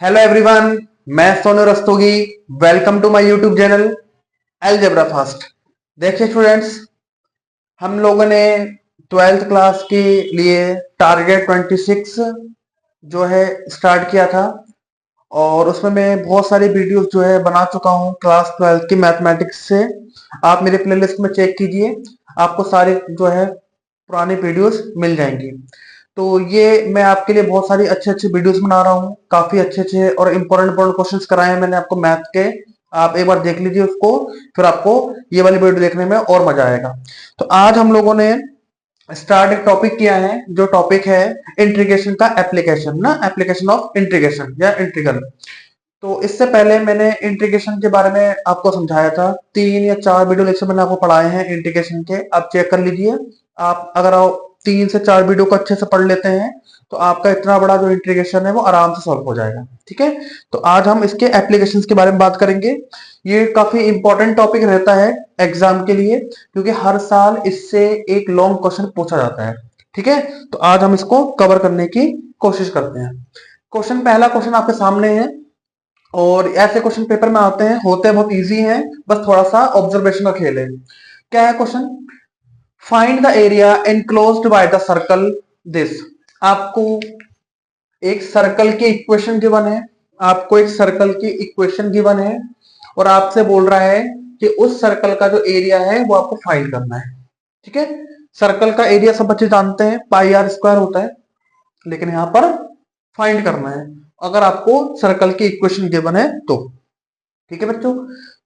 Hello everyone, मैं Sonu Rastogi. Welcome to my YouTube channel Algebra Fast. देखिए students, हम लोगों ने ट्वेल्थ क्लास के लिए टारगेट 26 जो है स्टार्ट किया था, और उसमें मैं बहुत सारी वीडियोस जो है बना चुका हूँ क्लास ट्वेल्थ की मैथमेटिक्स से। आप मेरे प्लेलिस्ट में चेक कीजिए, आपको सारे जो है पुरानी वीडियोस मिल जाएंगी। तो ये मैं आपके लिए बहुत सारी अच्छे अच्छे वीडियोस बना रहा हूँ, काफी अच्छे अच्छे और इंपॉर्टेंट क्वेश्चंस कराए हैं मैंने आपको मैथ के। आप एक बार देख लीजिए उसको, फिर आपको ये वाली वीडियो देखने में और मजा आएगा। तो आज हम लोगों ने स्टार्ट एक टॉपिक किया है, जो टॉपिक है इंटीग्रेशन का एप्लीकेशन, ना एप्लीकेशन ऑफ इंटीग्रेशन या इंटीग्रल। तो इससे पहले मैंने इंटीग्रेशन के बारे में आपको समझाया था, 3 या 4 वीडियो लेक्चर मैंने आपको पढ़ाए हैं इंटीग्रेशन के, आप चेक कर लीजिए। आप अगर 3 से 4 वीडियो को अच्छे से पढ़ लेते हैं तो आपका इतना बड़ा जो इंटीग्रेशन है वो आराम से सॉल्व हो जाएगा। ठीक है, तो आज हम इसके एप्लीकेशंस के बारे में बात करेंगे। ये काफी इंपॉर्टेंट टॉपिक रहता है एग्जाम के लिए, क्योंकि हर साल इससे एक लॉन्ग क्वेश्चन पूछा जाता है। ठीक है, तो आज हम इसको कवर करने की कोशिश करते हैं। पहला क्वेश्चन आपके सामने है, और ऐसे क्वेश्चन पेपर में आते हैं, होते बहुत इजी हैं, बस थोड़ा सा ऑब्जर्वेशन का खेल है। क्या है question? Find the area enclosed by the circle this. आपको एक सर्कल की इक्वेशन गिवन है, आपको एक सर्कल की इक्वेशन गिवन है, और आपसे बोल रहा है कि उस सर्कल का जो एरिया है वो आपको फाइंड करना है। ठीक है, सर्कल का एरिया सब बच्चे जानते हैं, पाई आर स्क्वायर होता है, लेकिन यहां पर फाइंड करना है अगर आपको सर्कल की इक्वेशन गिवन है तो। ठीक है बच्चों,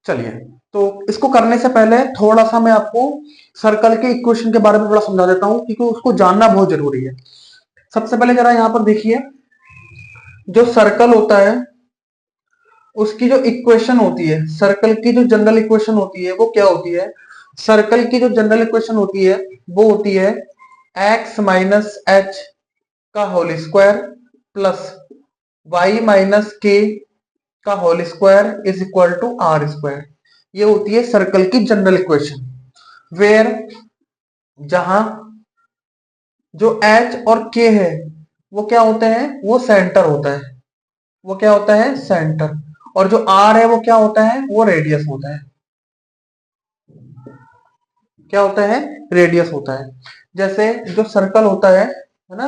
चलिए, तो इसको करने से पहले थोड़ा सा मैं आपको सर्कल के इक्वेशन के बारे में थोड़ा समझा देता हूं, क्योंकि उसको जानना बहुत जरूरी है। सबसे पहले जरा यहां पर देखिए, जो सर्कल होता है उसकी जो इक्वेशन होती है, सर्कल की जो जनरल इक्वेशन होती है वो क्या होती है? सर्कल की जो जनरल इक्वेशन होती है वो होती है x माइनस एच का whole square plus y minus k का whole square is equal to r square. ये होती है सर्कल की जनरल इक्वेशन, वेयर जहां जो h और k है वो क्या होते हैं? वो सेंटर होता है। वो क्या होता है? सेंटर। और जो r है वो क्या होता है? वो रेडियस होता है। क्या होता है? रेडियस होता है। जैसे जो सर्कल होता है ना,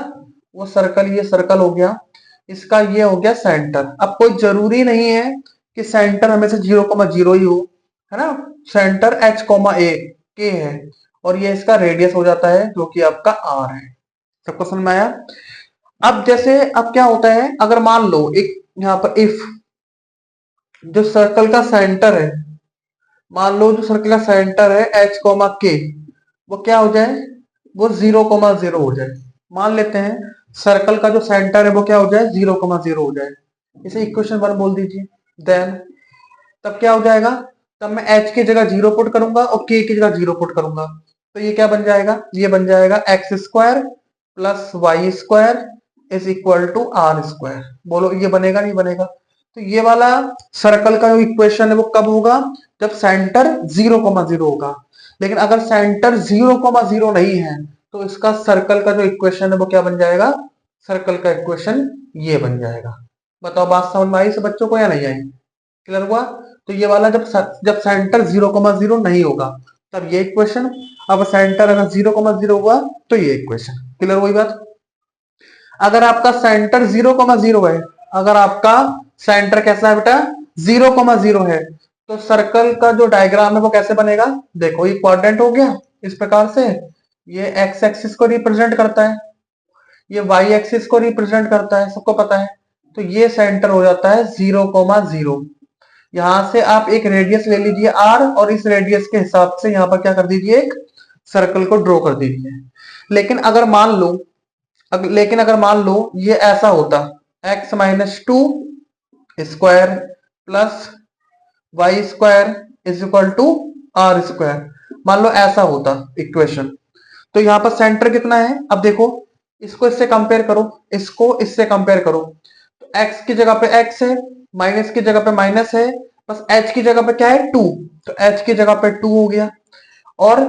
वो सर्कल, ये सर्कल हो गया, इसका ये हो गया सेंटर। अब कोई जरूरी नहीं है कि सेंटर हमेशा 0,0 ही हो, है ना। सेंटर h, a के है, और ये इसका रेडियस हो जाता है जो कि आपका r है। सबको समझ में आया? अब जैसे अब क्या होता है, अगर मान लो एक यहाँ पर इफ जो सर्कल का सेंटर है, मान लो जो सर्कल का सेंटर है h, के, वो क्या हो जाए? वो 0,0 हो जाए। मान लेते हैं सर्कल का जो सेंटर है वो क्या हो जाए? 0,0 हो जाए। इसे इक्वेशन 1 बोल दीजिए। देन तब क्या हो जाएगा? तब मैं h की जगह 0 पुट करूंगा और k की जगह 0 पुट करूंगा, तो ये क्या बन जाएगा? ये बन जाएगा x square plus y square is equal to r square. बोलो ये बनेगा नहीं बनेगा? तो ये वाला सर्कल का जो इक्वेशन है वो कब होगा? जब सेंटर 0,0 होगा। लेकिन अगर सेंटर 0,0 नहीं है तो इसका सर्कल का जो इक्वेशन है वो क्या बन जाएगा? सर्कल का इक्वेशन ये बन जाएगा। बताओ बात समझ में आई से बच्चों को या नहीं आई? क्लियर हुआ? तो ये वाला जब जब सेंटर 0,0 नहीं होगा तब ये इक्वेशन, अब सेंटर अगर 0,0 हुआ तो ये इक्वेशन। क्लियर हुई बात? अगर आपका सेंटर 0,0 है, अगर आपका सेंटर कैसा है बेटा? 0,0 है, तो सर्कल का जो डायग्राम है वो कैसे बनेगा? देखो ये क्वाड्रेंट हो गया इस प्रकार से, ये एक्स एक्सिस को रिप्रेजेंट करता है, ये वाई एक्सिस को रिप्रेजेंट करता है, सबको पता है। तो ये सेंटर हो जाता है 0,0। यहां से आप एक रेडियस ले लीजिए r, और इस रेडियस के हिसाब से यहां पर क्या कर दीजिए? एक सर्कल को ड्रॉ कर दीजिए। लेकिन अगर मान लो ये ऐसा होता, x minus 2 square plus y square is equal to r square, मान लो ऐसा होता इक्वेशन, तो यहां पर सेंटर कितना है? अब देखो, इसको इससे कंपेयर करो, इसको इससे कंपेयर करो, तो x की जगह पे x है, माइनस की जगह पे माइनस है, बस h की जगह पे क्या है? 2, तो h की जगह पे 2 हो गया, और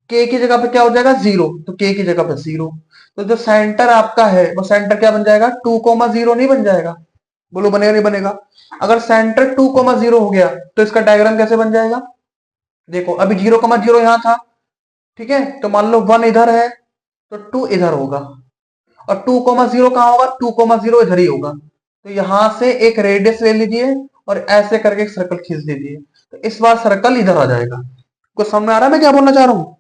k की जगह पे क्या हो जाएगा? 0, तो k की जगह पे 0। तो जो सेंटर आपका है वो सेंटर क्या बन जाएगा? 2,0 नहीं बन जाएगा? बोलो बनेगा नहीं बनेगा? अगर सेंटर 2,0 हो गया तो इसका डायग्राम कैसे बन जाएगा? देखो अभी 0,0 यहां था, ठीक है, तो मान लो 1 इधर है तो 2 इधर होगा, और 2,0 कहां होगा? 2,0 इधर ही होगा। तो यहां से एक रेडियस ले लीजिए और ऐसे करके एक सर्कल खींच दीजिए, तो इस बार सर्कल इधर आ जाएगा। कुछ समझ में आ रहा है मैं क्या बोलना चाह रहा हूँ?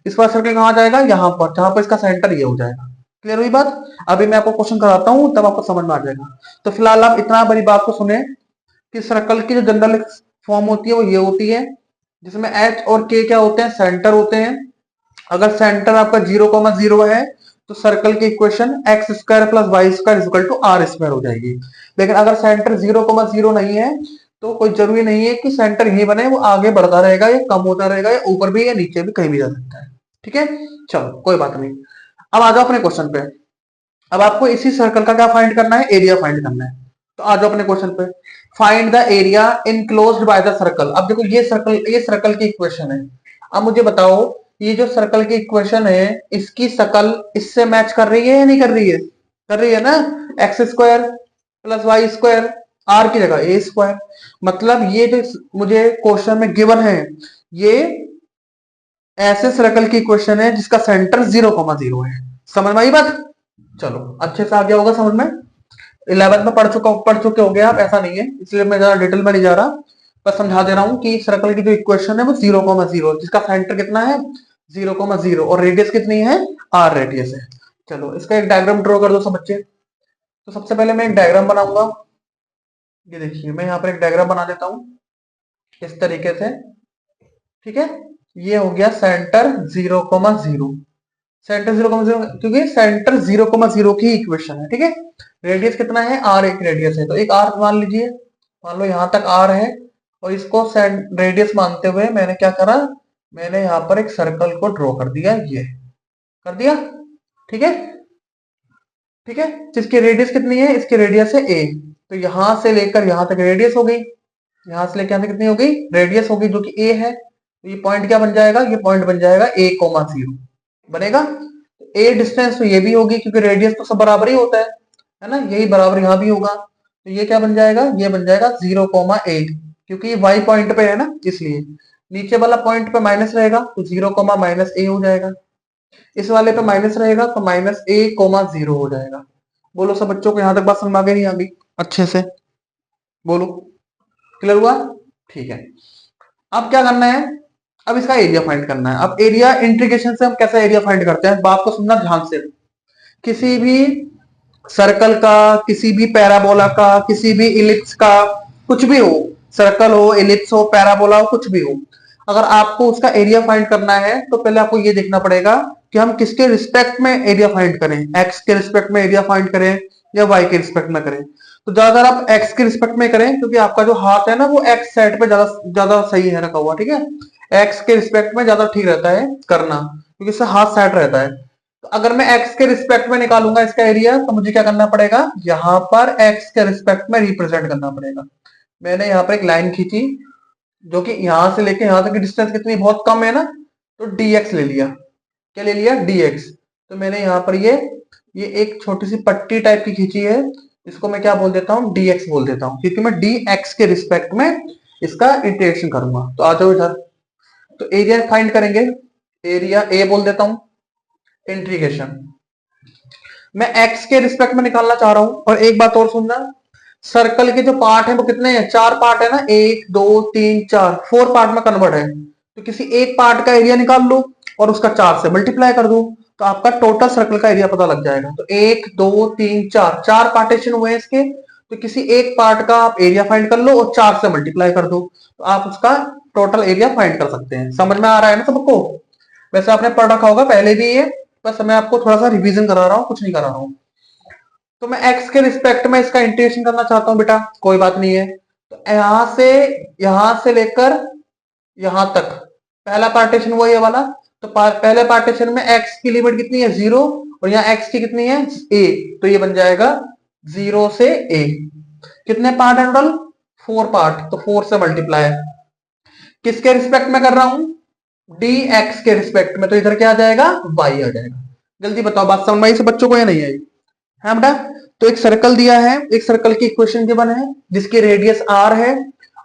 इस बार सर्कल कहां जाएगा? यहाँ पर, जहां पर इसका सेंटर ये हो जाएगा। क्लियर हुई बात? अभी मैं आपको क्वेश्चन कराता हूं तब आपको समझ में आ जाएगा। तो फिलहाल आप इतना बड़ी बात को सुने कि सर्कल की जो जनरल फॉर्म होती है वो ये होती है, जिसमें एच और के क्या होते हैं? सेंटर होते हैं। अगर सेंटर आपका 0,0 है तो सर्कल की equation x square plus y square equal to r square हो जाएगी। लेकिन अगर सेंटर 0,0 नहीं है तो कोई जरूरी नहीं है कि सेंटर यही बने, वो आगे बढ़ता रहेगा या कम होता रहेगा या ऊपर भी या नीचे भी कहीं भी जा सकता है। ठीक है, चलो कोई बात नहीं। अब आ जाओ अपने क्वेश्चन पे। अब आपको इसी सर्कल का क्या फाइंड करना है? एरिया फाइंड करना है। तो आ जाओ अपने क्वेश्चन पे। Find the area enclosed by the circle. अब देखो ये सर्कल की इक्वेशन है। अब मुझे बताओ, ये जो सर्कल की इक्वेशन है इसकी शकल इससे मैच कर रही है या नहीं कर रही है? कर रही है ना। X square plus y square, r की जगह ए स्क्वायर। मतलब ये जो मुझे क्वेश्चन में गिवन है, ये ऐसे सर्कल की इक्वेशन है जिसका सेंटर 0,0 है। समझ में आई बात? चलो अच्छे से आ गया होगा समझ में। 11th में पढ़ चुके हो गए आप, ऐसा नहीं है, इसलिए मैं ज्यादा डिटेल में नहीं जा रहा, बस समझा दे रहा हूं कि सर्कल की जो इक्वेशन है वो 0,0, जिसका सेंटर कितना है? 0,0, और रेडियस कितनी है? आर रेडियस है। चलो इसका एक डायग्राम ड्रॉ कर दो सब बच्चे। तो सबसे पहले मैं एक डायग्राम बनाऊंगा। ये देखिए मैं यहाँ पर एक डायग्राम बना देता हूँ इस तरीके से। ठीक है, ये हो गया सेंटर 0,0। सेंटर 0,0 क्योंकि सेंटर 0,0 की इक्वेशन है। ठीक है, रेडियस कितना है? आर एक रेडियस है, तो एक आर मान लीजिए। मान लो यहां तक आर है, और इसको रेडियस मानते हुए मैंने क्या करा? मैंने यहां पर एक सर्कल को ड्रॉ कर दिया, ये कर दिया। ठीक है, ठीक है, जिसकी रेडियस कितनी है? इसकी रेडियस है ए। तो यहां से लेकर यहां तक रेडियस हो गई, यहां से लेकर यहां तक कितनी हो गई? रेडियस हो गई, जो कि ए है। तो ये पॉइंट क्या बन जाएगा? ये पॉइंट बन जाएगा a,0 बनेगा। ए डिस्टेंस तो ये भी होगी क्योंकि रेडियस तो सब बराबर ही होता है ना, यही बराबर यहां भी होगा। तो ये क्या बन जाएगा? ये बन जाएगा 0,8, क्योंकि ये वाई पॉइंट पे है ना, इसलिए नीचे वाला पॉइंट पे माइनस रहेगा तो 0,-a हो जाएगा। इस वाले पे माइनस रहेगा तो -a,0 हो जाएगा। बोलो सब बच्चों को यहां तक बात समझ आ गई नहीं आ गई? अच्छे से बोलो, क्लियर हुआ? ठीक है, अब क्या करना है? अब इसका एरिया फाइंड करना है। अब एरिया इंटीग्रेशन से हम कैसा एरिया फाइंड करते हैं, बात को सुनना ध्यान से। किसी भी सर्कल का, किसी भी पैराबोला का, किसी भी इलिप्स का, कुछ भी हो, सर्कल हो, इलिप्स हो, पैराबोला हो, कुछ भी हो, अगर आपको उसका एरिया फाइंड करना है तो पहले आपको ये देखना पड़ेगा कि हम किसके रिस्पेक्ट में एरिया फाइंड करें। एक्स के रिस्पेक्ट में एरिया फाइंड करें या वाई के रिस्पेक्ट में करें? तो ज्यादातर आप एक्स के रिस्पेक्ट में करें, क्योंकि आपका जो हाथ है ना वो एक्स साइड पे ज्यादा ज्यादा सही है रखा हुआ। ठीक है, एक्स के रिस्पेक्ट में ज्यादा ठीक रहता है करना, क्योंकि इससे हाथ साइड रहता है। तो अगर मैं एक्स के रिस्पेक्ट में निकालूंगा इसका एरिया, तो मुझे क्या करना पड़ेगा? यहां पर एक्स के रिस्पेक्ट में रिप्रेजेंट करना पड़ेगा। मैंने यहाँ पर एक लाइन खींची, जो कि यहां से लेके यहां तक की डिस्टेंस कितनी बहुत कम है ना, तो dx ले लिया। क्या ले लिया? dx। तो मैंने यहाँ पर ये एक छोटी सी पट्टी टाइप की खींची है, इसको मैं क्या बोल देता हूँ? dx बोल देता हूँ, क्योंकि मैं dx के रिस्पेक्ट में इसका इंटीग्रेशन करूंगा। तो आ जाओ इधर, तो एरिया फाइंड करेंगे। एरिया ए बोल देता हूं, इंटीग्रेशन मैं एक्स के रिस्पेक्ट में निकालना चाह रहा हूं। और एक बात और सुनना, सर्कल के जो पार्ट है वो कितने हैं? 4 पार्ट है ना, 1 2 3 4, 4 पार्ट में कन्वर्ट है। तो किसी एक पार्ट का एरिया निकाल लो और उसका 4 से मल्टीप्लाई कर दो, तो आपका टोटल सर्कल का एरिया पता लग जाएगा। तो 1 2 3 4, 4 पार्टीशन हुए हैं इसके, तो किसी एक पार्ट का आप एरिया फाइंड कर लो और 4 से मल्टीप्लाई कर दो, तो आप उसका टोटल एरिया फाइंड कर सकते हैं। समझ में आ रहा है ना सबको? वैसे आपने पढ़ रखा होगा पहले भी ये, बस मैं आपको थोड़ा सा रिवीजन करा रहा हूँ, कुछ नहीं करा रहा हूँ। तो मैं एक्स के रिस्पेक्ट में इसका इंटीग्रेशन करना चाहता हूँ बेटा, कोई बात नहीं है। तो यहां से लेकर यहां तक पहला पार्टीशन हुआ ये वाला। तो पहले पार्टीशन में एक्स की लिमिट कितनी है? 0, और यहाँ एक्स की कितनी है? a। तो ये बन जाएगा 0 से a। कितने पार्ट है टोटल? 4 पार्ट, तो 4 से मल्टीप्लाई। किसके रिस्पेक्ट में कर रहा हूं? dx के रिस्पेक्ट में, तो इधर क्या आ जाएगा? y आ जाएगा। जल्दी बताओ बात समझ में आई से बच्चों को या नहीं आई? है बेटा। तो एक सर्कल दिया है, एक सर्कल की इक्वेशन गिवन है जिसकी रेडियस r है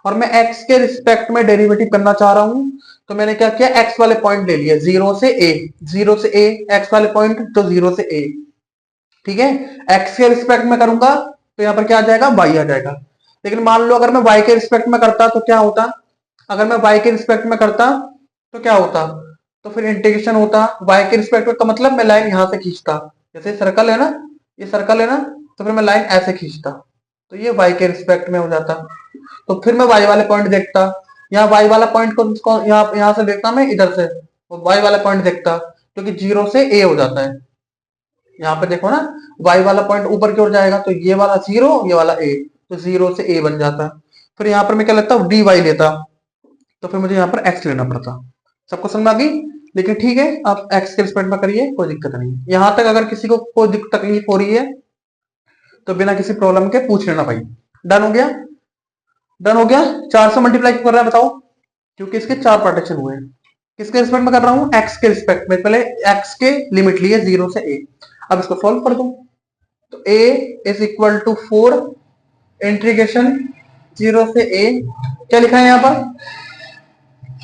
और मैं x के रिस्पेक्ट में डेरिवेटिव करना चाह रहा हूं। तो मैंने क्या किया, x वाले पॉइंट ले लिया, जीरो से a, जीरो से a, x वाले पॉइंट तो जीरो से a, ठीक है। x के रिस्पेक्ट में करूंगा तो यहाँ पर क्या आ जाएगा, y आ जाएगा। लेकिन मान लो अगर मैं y के रिस्पेक्ट में करता तो क्या होता, अगर मैं y के रिस्पेक्ट में करता तो क्या होता, तो फिर इंटीग्रेशन होता y के रिस्पेक्ट में, का मतलब मैं लाइन यहां से खींचता, जैसे सर्कल है ना, ये सर्कल है ना, तो फिर मैं लाइन ऐसे खींचता तो ये y के रिस्पेक्ट में हो जाता। तो फिर मैं y वाले पॉइंट देखता, यहाँ y वाला पॉइंट को यहाँ से देखता मैं इधर से, y वाला पॉइंट देखता क्योंकि जीरो से a हो जाता है। यहाँ पे देखो ना, y वाला पॉइंट ऊपर की ओर जाएगा तो ये वाला जीरो, ये वाला a, तो जीरो से a बन जाता। फिर यहाँ पर मैं क्या लेता हूँ, dy लेता, तो फिर मुझे यहाँ पर x लेना पड़ता। सबको समझ आ गई। लेकिन ठीक है, आप x के रिस्पेक्ट में करिए, कोई दिक्कत नहीं। यहां तक अगर किसी को कोई तकलीफ हो रही है तो बिना किसी प्रॉब्लम के पूछ लेना भाई। डन हो गया, डन हो गया। 400 मल्टीप्लाई कर रहा है बताओ, क्योंकि इसके चार पार्टीशन हुए हैं। किसके रिस्पेक्ट में कर रहा हूं, x के रिस्पेक्ट में। पहले x के लिमिट लिए जीरो से a, अब इसको सॉल्व कर दो। तो a is equal to 4 integration zero से a, क्या लिखा है यहाँ पर,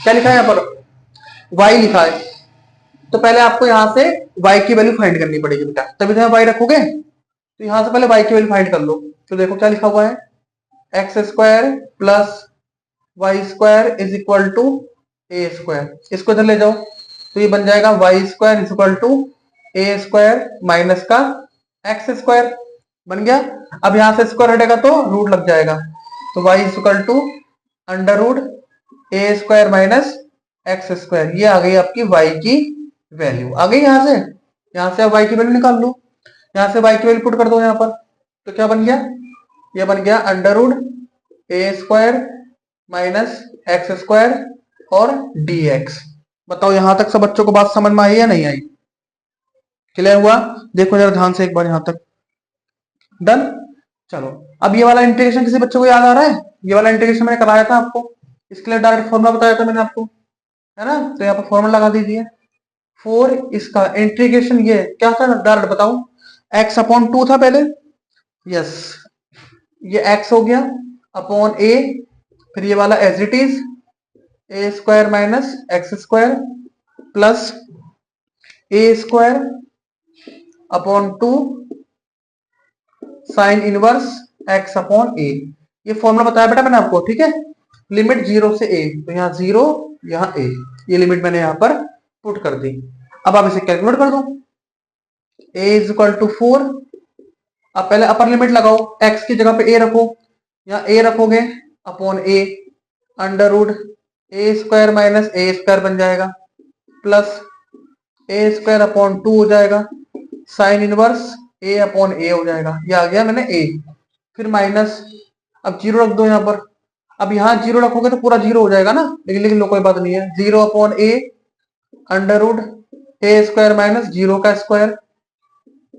क्या लिखा है यहाँ पर, y लिखा है। तो पहले आपको यहां से y की वैल्यू फाइंड करनी पड़ेगी बेटा, तभी तो y रखोगे। तो यहां से पहले y की वैल्यू फाइंड कर लो। तो देखो क्या लिखा हुआ है, x square plus y square is equal to a square, इसको इधर ले जाओ तो ये बन जाएगा y square is equal to a square minus का एक्स स्क्वायर, बन गया। अब यहां से स्क्वायर हटेगा तो रूट लग जाएगा, तो y is equal to under root a square minus x square. ये आ गई आपकी y की वैल्यू, आ गई। यहां से आप y की वैल्यू निकाल लो, यहां से y की वैल्यू पुट कर दो यहाँ पर, तो क्या बन गया, ये बन गया under root a square minus x square और dx। बताओ यहां तक सब बच्चों को बात समझ में आई या नहीं आई, क्लियर हुआ। देखो जरा ध्यान से एक बार यहां तक, डन। चलो अब ये वाला इंटीग्रेशन किसी बच्चों को याद आ रहा है, ये वाला इंटीग्रेशन मैंने कराया था आपको, इसके लिए डायरेक्ट फॉर्मूला बताया था मैंने आपको, है ना। तो यहाँ पर फॉर्मूला लगा दीजिए, 4 इसका इंटीग्रेशन ये क्या था डायरेक्ट बताओ, x अपॉन 2 था पहले, यस, ये x हो गया अपॉन a, फिर ये वाला as it is a square minus x square plus a square upon 2 sine inverse x upon a। ये फॉर्मूला बताया बेटा मैंने आपको, ठीक है। लिमिट जीरो से a, तो यहाँ जीरो यहाँ a, ये लिमिट मैंने यहाँ पर पुट कर दी। अब आप इसे कैलकुलेट कर दो, a इज इक्वल टू 4। अब पहले अपर लिमिट लगाओ, x की जगह पे a रखो, यहाँ a रखोगे upon a under root a square minus a square बन जाएगा प्लस ए स्क्वायर अपॉन 2 हो जाएगा, sine inverse a upon a हो जाएगा, ये आ गया मैंने a, फिर माइनस, अब जीरो रख दो यहाँ पर। अब यहाँ जीरो रखोगे तो पूरा जीरो हो जाएगा ना, लेकिन लो कोई बात नहीं है, zero upon a under root a square minus zero का स्क्वायर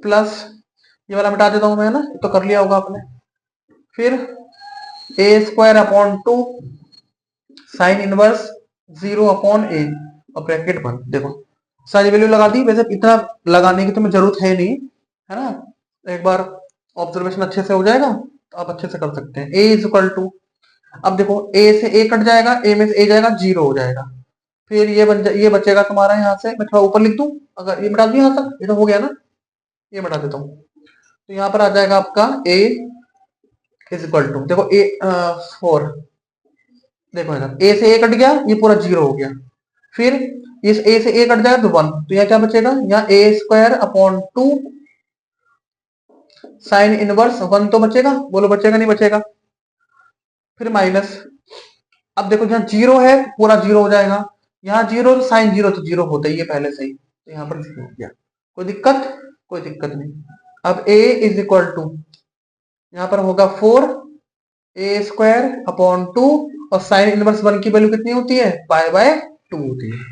प्लस, ये वाला मिटा देता हूं मैं ना, तो कर लिया होगा आपने, फिर a square upon 2 sine inverse zero upon a और ब्रैकेट बंद। देखो सारी वैल्यू लगा दी, वैसे इतना लगाने की तुम्हें जरूरत है नहीं, है ना, एक बार ऑब्जर्वेशन अच्छे से हो जाएगा तो आप अच्छे से कर सकते हैं। a इज इक्वल टू, अब देखो a से a कट जाएगा, a में से a जाएगा, जीरो हो जाएगा, फिर ये बचेगा तुम्हारा, यहाँ से मैं थोड़ा ऊपर लिख दूं, अगर ये मिटा दूं यहाँ तक, ये तो हो गया ना, ये मिटा देता हूँ, तो यहाँ पर आ जाएगा आपका a इज इक्वल टू, देखो a 4, देखो इधर a से a कट गया, ये पूरा जीरो हो गया, फिर इस a से a कट जाएगा तो 1, तो यहाँ क्या बचेगा, यहाँ a square upon 2 sine inverse 1 तो बचेगा, बोलो बचेगा नहीं बचेगा, फिर माइनस। अब देखो यहाँ जीरो है, पूरा जीरो हो जाएगा, यहाँ जीरो तो साइन जीरो तो जीरो होता ही है पहले से ही, तो यहाँ पर जीरो हो गया, कोई दिक्कत, कोई दिक्कत नहीं। अब a इज इक्वल टू, यहाँ पर होगा 4 ए स्क्वायर अपॉन 2 और साइन इनवर्स 1 की वैल्यू कितनी होती है, पाई बाय 2 होती है,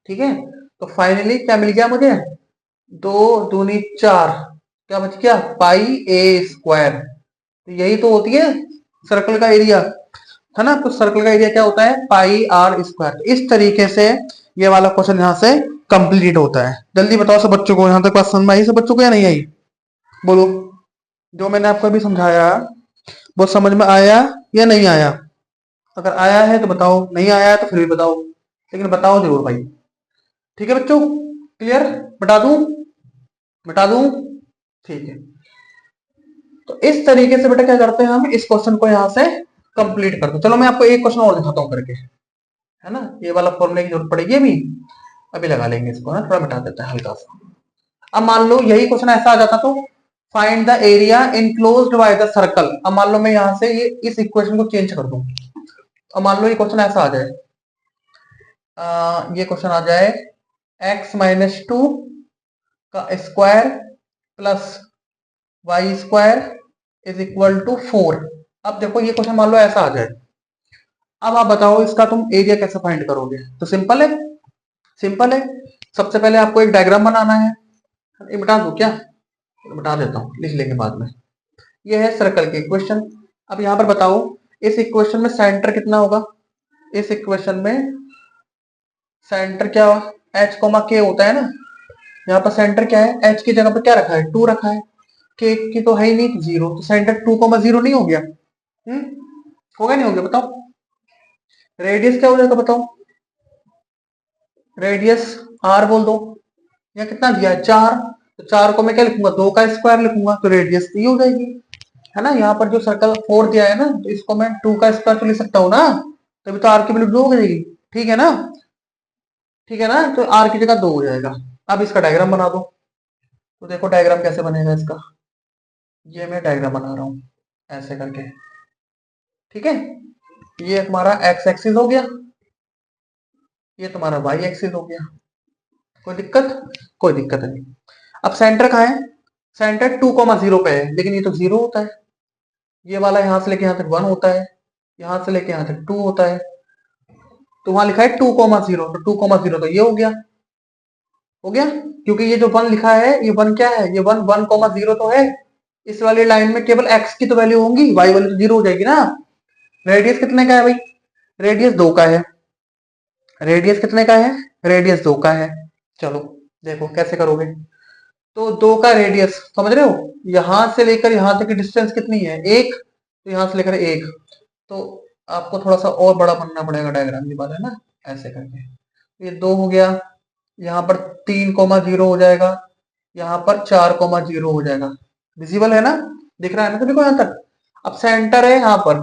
ठीक है। तो फाइनली क्या मिल गया मुझे, 2 दूनी 4, क्या बच गया, पाई ए स्क्वायर। तो यही तो होती है सर्कल का एरिया, है ना, तो सर्कल का एरिया क्या होता है, पाई आर स्क्वायर। तो इस तरीके से ये वाला क्वेश्चन यहाँ से कंप्लीट होता है। जल्दी बताओ सब बच्चों को, यहाँ तक बात समझ में आई सब बच्चों को या नहीं आई, बोलो, जो मैंने आपको अभी समझाया वो समझ में आया या नहीं आया? अगर आया है तो बताओ, नहीं आया है तो फिर भी बताओ, लेकिन बताओ जरूर भाई। ठीक है बच्चों, क्लियर? बता दूं? बता दूं? ठीक है। तो इस तरीके से बेटा क्या करते हैं हम, इस क्वेश्चन को यहां से कंप्लीट करते हैं। चलो मैं आपको एक क्वेश्चन और दिखाता हूं करके, है ना? ये वाला फॉर्मूले की जरूरत पड़ेगी अभी, अभी लगा लेंगे इसको ना, थोड़ा मिटा देते हैं हल्का सा। अब मान लो यही क्वेश्चन ऐसा आ जाता तो find the area enclosed by the circle. अब मान लो मैं यहां से ये इस इक्वेशन को चेंज कर दूं। अब मान लो ये क्वेश्चन ऐसा आ जाए, ये क्वेश्चन आ जाए x-2 का square plus y square is equal to 4। अब देखो ये क्वेश्चन मान लो ऐसा आ जाए, अब आप बताओ इसका तुम एरिया कैसे फाइंड करोगे? तो सिंपल है, सिंपल है। सबसे पहले आपको एक डायग्राम बनाना है। ये बता दो क्या? बता देता हूँ, लिख लेंगे बाद में। ये है सर्कल की इक्वेशन। अब यहाँ पर बताओ इस इक्वेशन में सेंटर कितना होगा? इस इक्वेशन में सेंटर क्या h, k होता है ना। यहाँ पर सेंटर क्या है? h की जगह पर क्या रखा है? 2 रखा है। k की तो है ही नहीं, 0, तो सेंटर 2,0 नहीं हो गया? होगा नहीं हो गया? बताओ रेडियस क्या हो जाएगा, बताओ। रेडियस r बोल दो। यहाँ कितना दिया है? 4। तो 4 को मैं क्या लिखूंगा? 2 का स्क्वायर लिखूंगा, तो रेडियस 3 हो जाएगी, है ना? यहाँ पर जो सर्कल 4 दिया है ना, तो इसको मैं 2 का स्क्वायर तो लिख सकता हूँ ना, तभी तो r की वैल्यू 2 हो जाएगी। ठीक है ना? ठीक है ना? तो r की जगह 2 हो जाएगा। अब इसका डायग्राम बना दो। तो देखो डायग्राम कैसे बनेगा इसका, ये मैं डायग्राम बना रहा हूँ ऐसे करके। ठीक है, ये हमारा एक्स एक्सिस हो गया, ये तुम्हारा वाई एक्सिस हो गया। कोई दिक्कत? कोई दिक्कत नहीं। अब सेंटर कहाँ है? सेंटर 2,0 पे है, लेकिन ये तो 0 होता है। ये वाला यहां से लेके यहां तक 1 होता है, यहां से लेके यहां तक 2 होता है। तो वहां लिखा है 2,0, तो 2,0 तो ये हो गया, हो गया। क्योंकि ये जो 1 लिखा है, ये 1 क्या है? ये 1,0 तो है। इस वाली लाइन में केवल x की तो वैल्यू होंगी, y वाली तो 0 हो जाएगी ना। रेडियस कितने का है भाई? रेडियस 2 का है। रेडियस कितने का है? रेडियस 2 का है। चलो देखो कैसे करोगे। तो 2 का रेडियस समझ रहे हो, यहां से लेकर यहां तक की डिस्टेंस कितनी है? 1। तो यहां से लेकर 1, तो आपको थोड़ा सा और बड़ा बनना पड़ेगा डायग्राम, ये वाला है ना, ऐसे करके। ये 2 हो गया, यहाँ पर 3,0 हो जाएगा, यहाँ पर 4,0 हो जाएगा। विजिबल है ना? दिख रहा है ना सभी को यहाँ तक? अब सेंटर है यहाँ पर,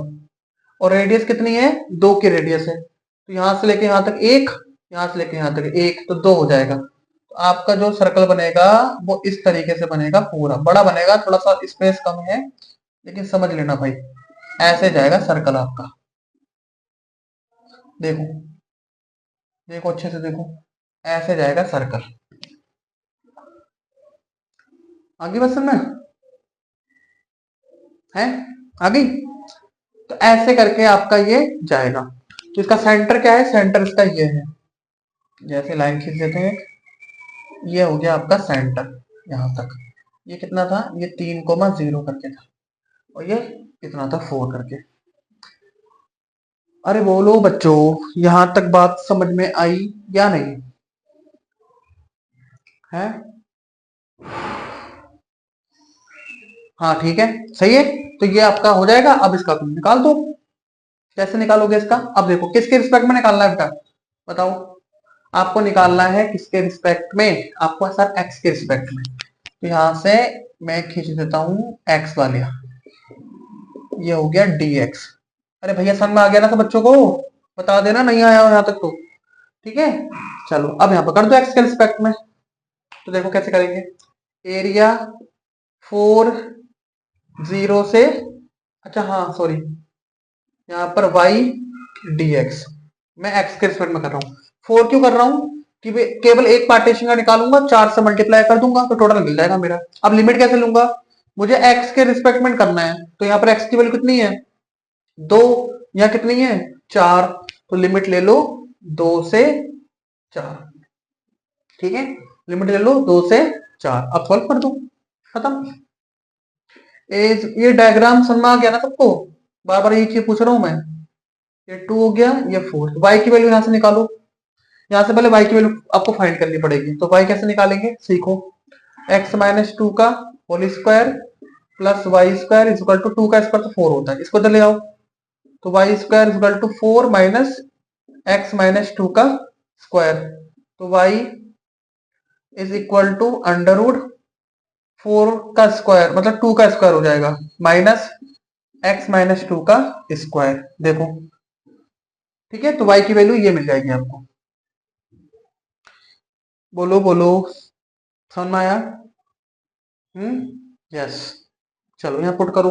और रेडियस कितनी है? 2 की रेडियस है। तो यहाँ से लेके यहाँ तक 1, यहाँ से लेके यहाँ तक 1, तो 2 हो जाएगा। तो आपका जो सर्कल बनेगा वो इस तरीके से बनेगा, पूरा बड़ा बनेगा, थोड़ा सा स्पेस कम है, लेकिन समझ लेना भाई, ऐसे जाएगा सर्कल आपका। देखो देखो अच्छे से देखो, ऐसे जाएगा सर्कल। आगे बस में है, आगे। तो ऐसे करके आपका ये जाएगा। तो इसका सेंटर क्या है? सेंटर इसका ये है, जैसे लाइन खींच देते हैं, ये हो गया आपका सेंटर यहां तक। ये कितना था? ये 3,0 करके था, और ये कितना था? 4 करके। अरे बोलो बच्चों, यहां तक बात समझ में आई या नहीं है? हाँ ठीक है, सही है। तो ये आपका हो जाएगा। अब इसका तुम निकाल दो। कैसे निकालोगे इसका? अब देखो किसके रिस्पेक्ट में निकालना है बेटा, बताओ। आपको निकालना है किसके रिस्पेक्ट में? आपको सर एक्स के रिस्पेक्ट में। तो यहां से मैं खींच देता हूं एक्स वाले, ये हो गया dx। अरे भैया समझ में आ गया ना सब बच्चों को? बता देना नहीं आया हो यहाँ तक तो। ठीक है, चलो अब यहाँ पर कर दो एक्स के रिस्पेक्ट में। तो देखो कैसे करेंगे। एरिया 4,0 से, अच्छा हाँ सॉरी, यहाँ पर y dx, मैं x के रिस्पेक्ट में कर रहा हूँ। 4 क्यों कर रहा हूँ? कि केवल एक पार्टीशन का निकालूंगा, 4 से मल्टीप्लाई कर दूंगा तो टोटल मिल जाएगा मेरा। अब लिमिट कैसे लूंगा? मुझे x के रिस्पेक्ट में करना है, तो यहाँ पर x की वैल्यू कितनी है? 2। यहाँ कितनी है? 4। तो लिमिट ले लो 2 से 4। ठीक है, लिमिट ले लो 2 से 4। अब सॉल्व कर दो, खत्म। ये डायग्राम समझ में आ गया ना सबको? बार बार ये चीज पूछ रहा हूं मैं। ये 2 हो गया, ये 4। तो y की वैल्यू यहां से निकालो। यहां से पहले y की वैल्यू आपको फाइंड करनी पड़ेगी। तो y कैसे निकालेंगे सीखो। x-2 का whole square plus y square is equal to 2 का स्क्वायर तो 4 होता है, इसको तो ले आओ। तो y square is equal to 4 minus x minus 2 का स्क्वायर। तो y is equal to under root 4 का स्क्वायर मतलब 2 का स्क्वायर हो जाएगा माइनस एक्स माइनस 2 का स्क्वायर। देखो ठीक है, तो y की वैल्यू ये मिल जाएगी आपको। बोलो बोलो, समझ में आया? यस। चलो यहाँ पुट करो,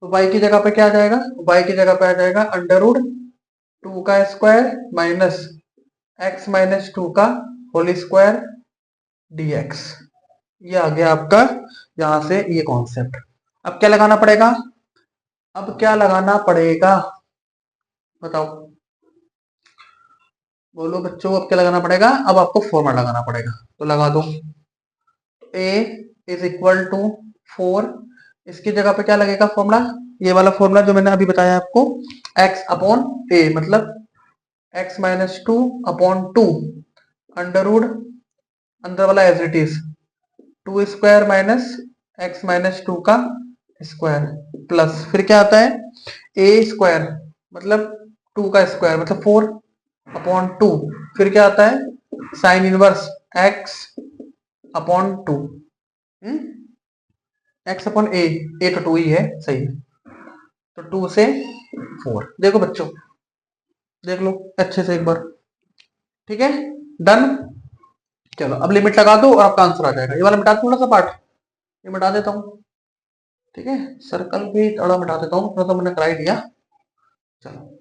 तो y की जगह पे क्या आ जाएगा, y की जगह पे आ जाएगा अंडर रूट 2 का स्क्वायर माइनस एक्स माइनस 2 का होल स्क्वायर dx। ये आ गया आपका यहां से ये कॉन्सेप्ट। अब क्या लगाना पड़ेगा, अब क्या लगाना पड़ेगा बताओ, बोलो बच्चों, अब क्या लगाना पड़ेगा? अब आपको फॉर्मूला लगाना पड़ेगा, तो लगा दो। a इज इक्वल टू 4, इसकी जगह पे क्या लगेगा फॉर्मूला, ये वाला फॉर्मूला जो मैंने अभी बताया आपको, x अपॉन a मतलब x minus 2 upon 2 under root अंदर वाला as it is 2 square minus x minus 2 का स्क्वायर प्लस फिर क्या आता है a स्क्वायर मतलब 2 का स्क्वायर मतलब 4 अपॉन 2 फिर क्या आता है sign inverse x upon 2 x upon a तो 2 ही है, सही है। तो 2 से 4, देखो बच्चों देख लो अच्छे से एक बार, ठीक है डन। चलो अब लिमिट लगा दो और आपका आंसर आ जाएगा। ये वाला मिटा दो थोड़ा सा पार्ट, ये मिटा देता हूँ, ठीक है। सर्कल भी थोड़ा मिटा देता हूँ, थोड़ा सा मैंने कराई दिया। चलो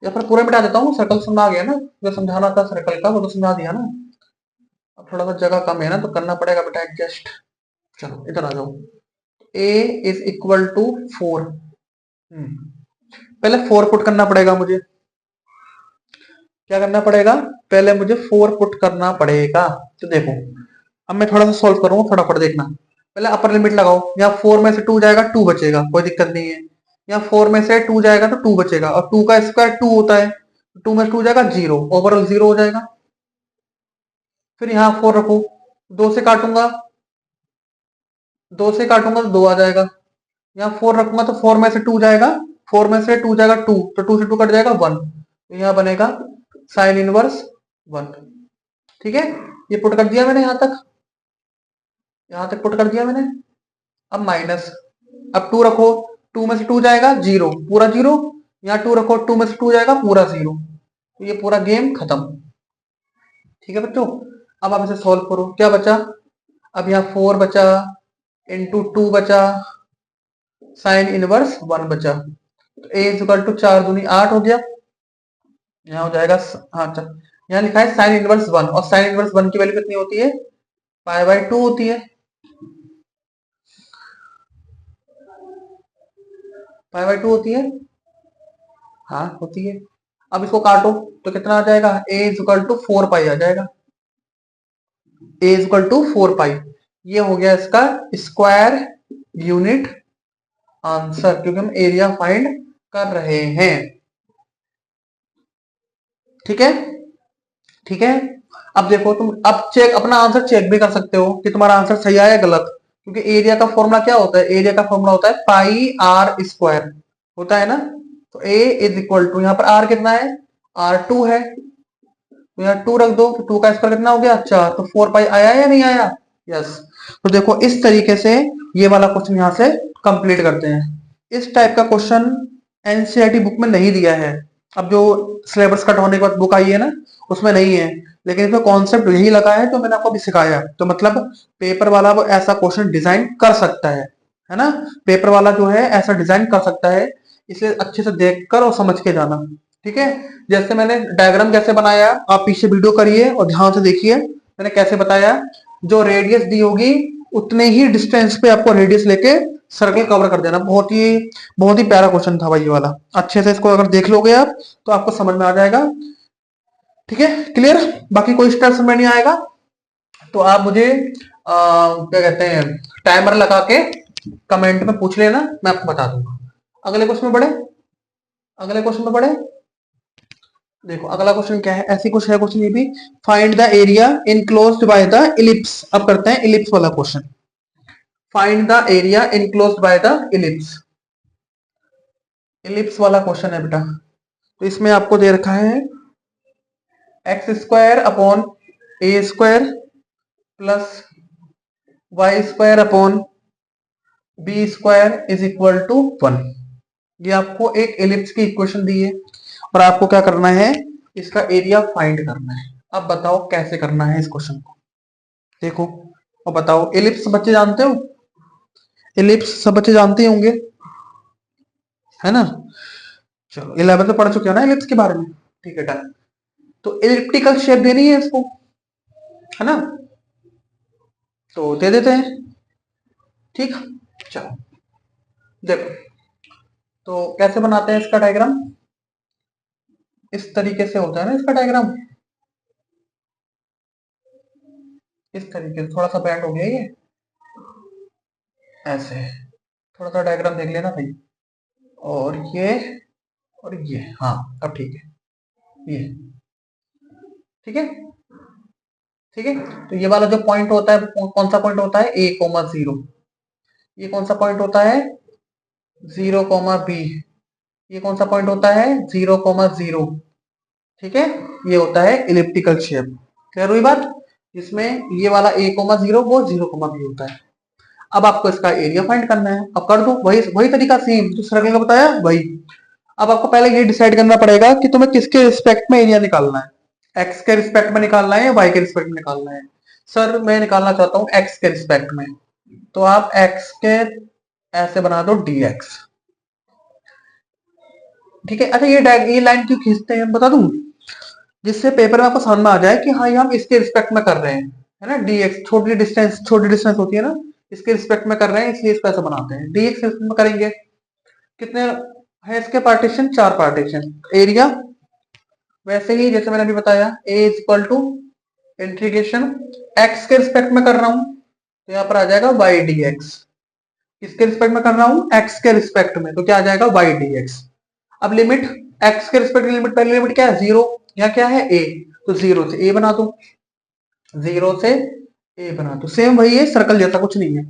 या फिर पूरा मिटा देता हूँ, सर्कल समझ आ गया ना, जो समझाना था सर्कल का वो तो समझा दिया ना। अब थोड़ा सा जगह कम है ना तो करना पड़ेगा बेटा एडजस्ट। चलो इधर आ जाओ, a इज इक्वल टू 4। पहले 4 पुट करना पड़ेगा मुझे, क्या करना पड़ेगा, पहले मुझे 4 पुट करना पड़ेगा। तो देखो अब मैं थोड़ा सा सॉल्व करूंगा, फटाफट देखना। पहले अपर लिमिट लगाओ, यहाँ 4 में से 2 जाएगा 2 बचेगा, कोई दिक्कत नहीं है। यहाँ 4 में से 2 जाएगा तो 2 बचेगा, और 2 का स्क्वायर 2 होता है, 2 में से 2 जाएगा 0, ओवरऑल 0 हो जाएगा। फिर यहाँ 4 रखो, 2 से काटूंगा, 2 से काटूंगा तो 2 आ जाएगा। यहाँ 4 रखूंगा तो 4 में से 2 जाएगा, 4 में से 2 जाएगा 2, तो 2 से 2 कट जाएगा 1, तो यहाँ बनेगा साइन इनवर्स 1। ठीक है, ये पुट कर दिया मैंने यहाँ तक पुट कर दिया मैंने। अब माइनस, अब 2 रखो, 2 में से 2 जाएगा 0, पूरा 0। यहाँ 2 रखो, 2 में से 2 जाएगा पूरा 0, तो ये पूरा गेम खत्म। ठीक है बच्चों, अब आप इसे सॉल्व करो, क्या बचा, अब यहाँ 4 बचा इंटू 2 बचा साइन इनवर्स 1 बचा, तो a इक्वल टू 4 दूनी 8 हो गया। यहाँ हो जाएगा हाँ यहाँ लिखा है साइन इनवर्स 1, और साइन इनवर्स 1 की वैल्यू कितनी होती है, पाई बाई 2 होती है, पाई बाई 2 होती है, हाँ होती है। अब इसको काटो तो कितना आ जाएगा, a इक्वल टू 4 पाई आ जाएगा, a इक्वल टू 4 पाई। ये हो गया इसका स्क्वायर यूनिट आंसर, क्योंकि हम एरिया फाइंड कर रहे हैं। ठीक है, ठीक है। अब देखो तुम अब चेक अपना आंसर चेक भी कर सकते हो कि तुम्हारा आंसर सही आया या गलत, क्योंकि एरिया का फॉर्मूला क्या होता है, एरिया का फॉर्मूला होता है पाई आर स्क्वायर होता है ना। तो a इज इक्वल टू, यहाँ पर r कितना है, r2 है, तो यहाँ 2 रख दो, तो 2 का स्क्वायर कितना हो गया 4, तो 4 पाई आया या नहीं आया, यस। तो देखो इस तरीके से ये वाला क्वेश्चन यहाँ से कंप्लीट करते हैं। इस टाइप का क्वेश्चन एनसीईआरटी बुक में नहीं दिया है, अब जो सिलेबस कट होने के बाद बुक आई है ना उसमें नहीं है, लेकिन इसमें कॉन्सेप्ट यही लगा है जो मैंने आपको अभी सिखाया। तो मतलब पेपर वाला वो ऐसा क्वेश्चन डिजाइन कर सकता है ना, पेपर वाला जो है ऐसा डिजाइन कर सकता है, इसे अच्छे से देखकर और समझ के जाना। ठीक है, जैसे मैंने डायग्राम कैसे बनाया, आप पीछे वीडियो करिए और ध्यान से देखिए मैंने कैसे बताया। जो रेडियस दी होगी उतने ही डिस्टेंस पे आपको रेडियस लेके सर्कल कवर कर देना। बहुत ही प्यारा क्वेश्चन था भाई ये वाला, अच्छे से इसको अगर देख लोगे आप तो आपको समझ में आ जाएगा। ठीक है, क्लियर। बाकी कोई स्टेप में नहीं आएगा तो आप मुझे क्या कहते हैं टाइमर लगा के कमेंट में पूछ लेना, मैं आपको बता दूंगा। अगले क्वेश्चन में बढ़े, अगले क्वेश्चन में बढ़े। देखो अगला क्वेश्चन क्या है, ऐसी कुछ है क्वेश्चन ये भी, find the area enclosed by the ellipse. अब करते हैं इलिप्स वाला question. Find the area enclosed by the ellipse. Ellipse वाला क्वेश्चन है बेटा। तो इसमें आपको दे रखा है x square upon a square plus y square upon b square is equal to 1। ये आपको एक एलिप्स की इक्वेशन दी है और आपको क्या करना है, इसका एरिया फाइंड करना है। अब बताओ कैसे करना है इस क्वेश्चन को। देखो और बताओ, एलिप्स बच्चे जानते हो, एलिप्स सब बच्चे जानते होंगे, है ना। चलो 11th में पढ़ चुके हो ना एलिप्स के बारे में, ठीक है डन। तो एलिप्टिकल शेप देनी है इसको, है ना, तो दे देते हैं। ठीक, चलो देखो तो कैसे बनाते हैं इसका डायग्राम। इस तरीके से होता है ना इसका डायग्राम, इस तरीके से। थोड़ा सा बैंड हो गया ये, ऐसे थोड़ा सा डायग्राम देख लेना भाई। और ये हाँ अब ठीक है, ये ठीक है, ठीक है। तो ये वाला जो पॉइंट होता है, कौन सा पॉइंट होता है, ए कोमा जीरो। ये कौन सा पॉइंट होता है, 0 कोमा बी। ये कौन सा पॉइंट होता है, 0 कोमा 0। ठीक है, ये होता है इलिप्टिकल शेप। क्लियर हुई बात। इसमें ये वाला a कोमा 0 वो 0 कोमा बी होता है। अब आपको इसका एरिया फाइंड करना है। अब कर दो, वही वही तरीका सेम जो सर्कल का बताया वही। अब आपको पहले ये डिसाइड करना पड़ेगा कि तुम्हें किसके रिस्पेक्ट में एरिया निकालना है, एक्स के रिस्पेक्ट में निकालना है या वाई के रिस्पेक्ट में निकालना है। सर मैं निकालना चाहता हूँ एक्स के रिस्पेक्ट में, तो आप एक्स के ऐसे बना दो dx। ठीक है। अच्छा ये लाइन क्यों खींचते हैं बता दूं, जिससे पेपर में आपको समझ में आ जाए कि हाँ ये हम इसके रिस्पेक्ट में कर रहे हैं, है ना। dx छोटी डिस्टेंस होती है ना, इसके रिस्पेक्ट में कर रहे हैं इसलिए इसको ऐसा बनाते हैं। dx रिस्पेक्ट में करेंगे, कितने है इसके पार्टीशन, 4 पार्टीशन। एरिया वैसे ही जैसे मैंने अभी बताया, a is equal to integration x के रिस्पेक्ट में कर रहा हूं तो यहाँ पर आ जाएगा y dx। किसके रिस्पेक्ट में कर रहा हूं, x के रिस्पेक्ट में, तो क्या आ जाएगा y dx। अब लिमिट x के रिस्पेक्ट की लिमिट, पहली लिमिट क्या है 0, यहाँ क्या है a, तो 0 से a बना दो, 0 से a बना दो। सेम वही है, सर्कल जैसा कुछ नहीं है।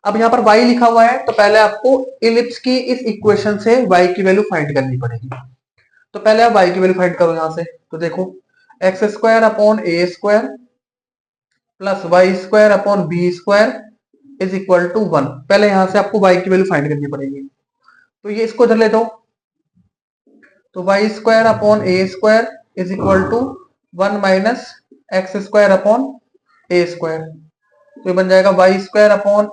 अब यहाँ पर y लिखा हुआ है तो पहले आपको इलिप्स की इस इक्वेशन से y की वैल्यू फाइंड करनी पड़ेगी। तो पहले आप y की वैल्यू फाइंड करो यहाँ से। तो देखो x square upon a square plus y square upon b square is equal to 1। पहले यहां से आपको y की वैल्यू फाइंड करनी पड़ेगी। तो ये इसको इधर ले दो, तो y square upon a square is equal to 1 minus x square upon a square. तो ये बन जाएगा वाई स्क्वायर अपॉन,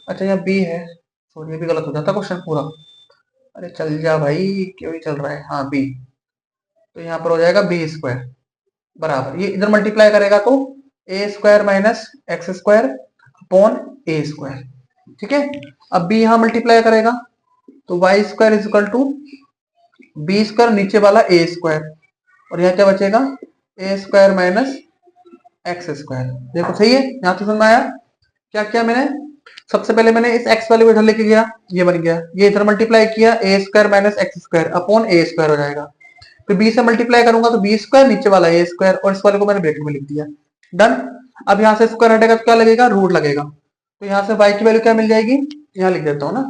अच्छा यहाँ बी है, सॉरी ये भी गलत हो जाता क्वेश्चन पूरा। अरे चल जा भाई, क्यों ही चल रहा है, हाँ बी। तो यहाँ पर हो जाएगा बी स्क्वायर बराबर, ये इधर मल्टीप्लाई करेगा तो a square minus x square upon a square. ठीक है। अब बी यहाँ मल्टीप्लाई करेगा तो y square is equal to b square, नीचे वाला ए स्क्वायर, और यहाँ क्या बचेगा, a square minus x square. देखो सही है, यहाँ तो समझ में आया। क्या किया मैंने, सबसे पहले मैंने इस एक्स वाले को इधर लेके गया, ये बन गया, ये इधर मल्टीप्लाई किया, a square minus x square upon a square हो जाएगा। फिर बी से मल्टीप्लाई करूंगा तो बी स्क्वायर, नीचे वाला ए स्क्वायर, और इस वाले को मैंने ब्रैकेट में लिख दिया, डन। अब यहाँ से स्क्वायर हटेगा तो क्या लगेगा, रूट लगेगा। तो यहाँ से y की वैल्यू क्या मिल जाएगी, यहाँ लिख देता हूँ ना।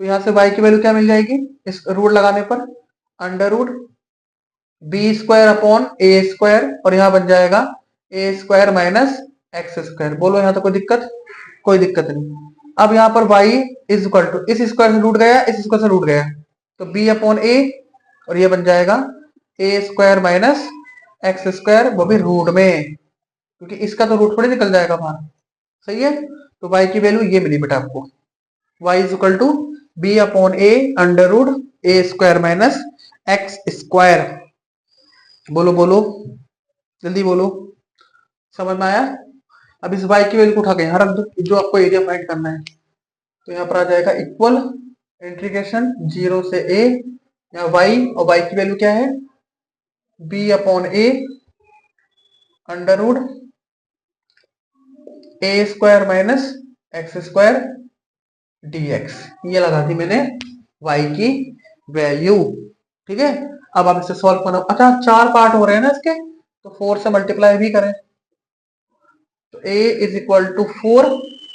तो यहाँ से y की वैल्यू क्या मिल जाएगी, इस रूट लगाने पर under root b square upon a square, और यहाँ बन जाएगा a square minus x square. बोलो यहाँ तो कोई दिक्कत, कोई दिक्कत नहीं। अब यहाँ पर y इज इक्वल टू, इस स्क्वायर से रूट गया, इस स्क्वायर से रूट गया, तो b अपॉन ए, और ये बन जाएगा a square minus x square, वो भी रूट में, क्योंकि इसका तो रूट थोड़ी निकल जाएगा बाहर। सही है। तो y की वैल्यू ये मिली बेटा आपको, y is equal to b upon a under root a square minus x square. बोलो बोलो जल्दी बोलो, समझ में आया। अब इस y की वैल्यू को उठा के यहाँ रख दो, जो आपको एरिया फाइंड करना है। तो यहाँ पर आ जाएगा इक्वल इंटीग्रेशन 0 से a, यहाँ y, और y की वैल्यू क्या है, b upon a under root a square minus x square dx। ये लगा दी मैंने y की वैल्यू। ठीक है। अब आप इसे सॉल्व करना, अच्छा 4 पार्ट हो रहे हैं ना इसके, तो 4 से मल्टीप्लाई भी करें। तो ए इज इक्वल टू 4।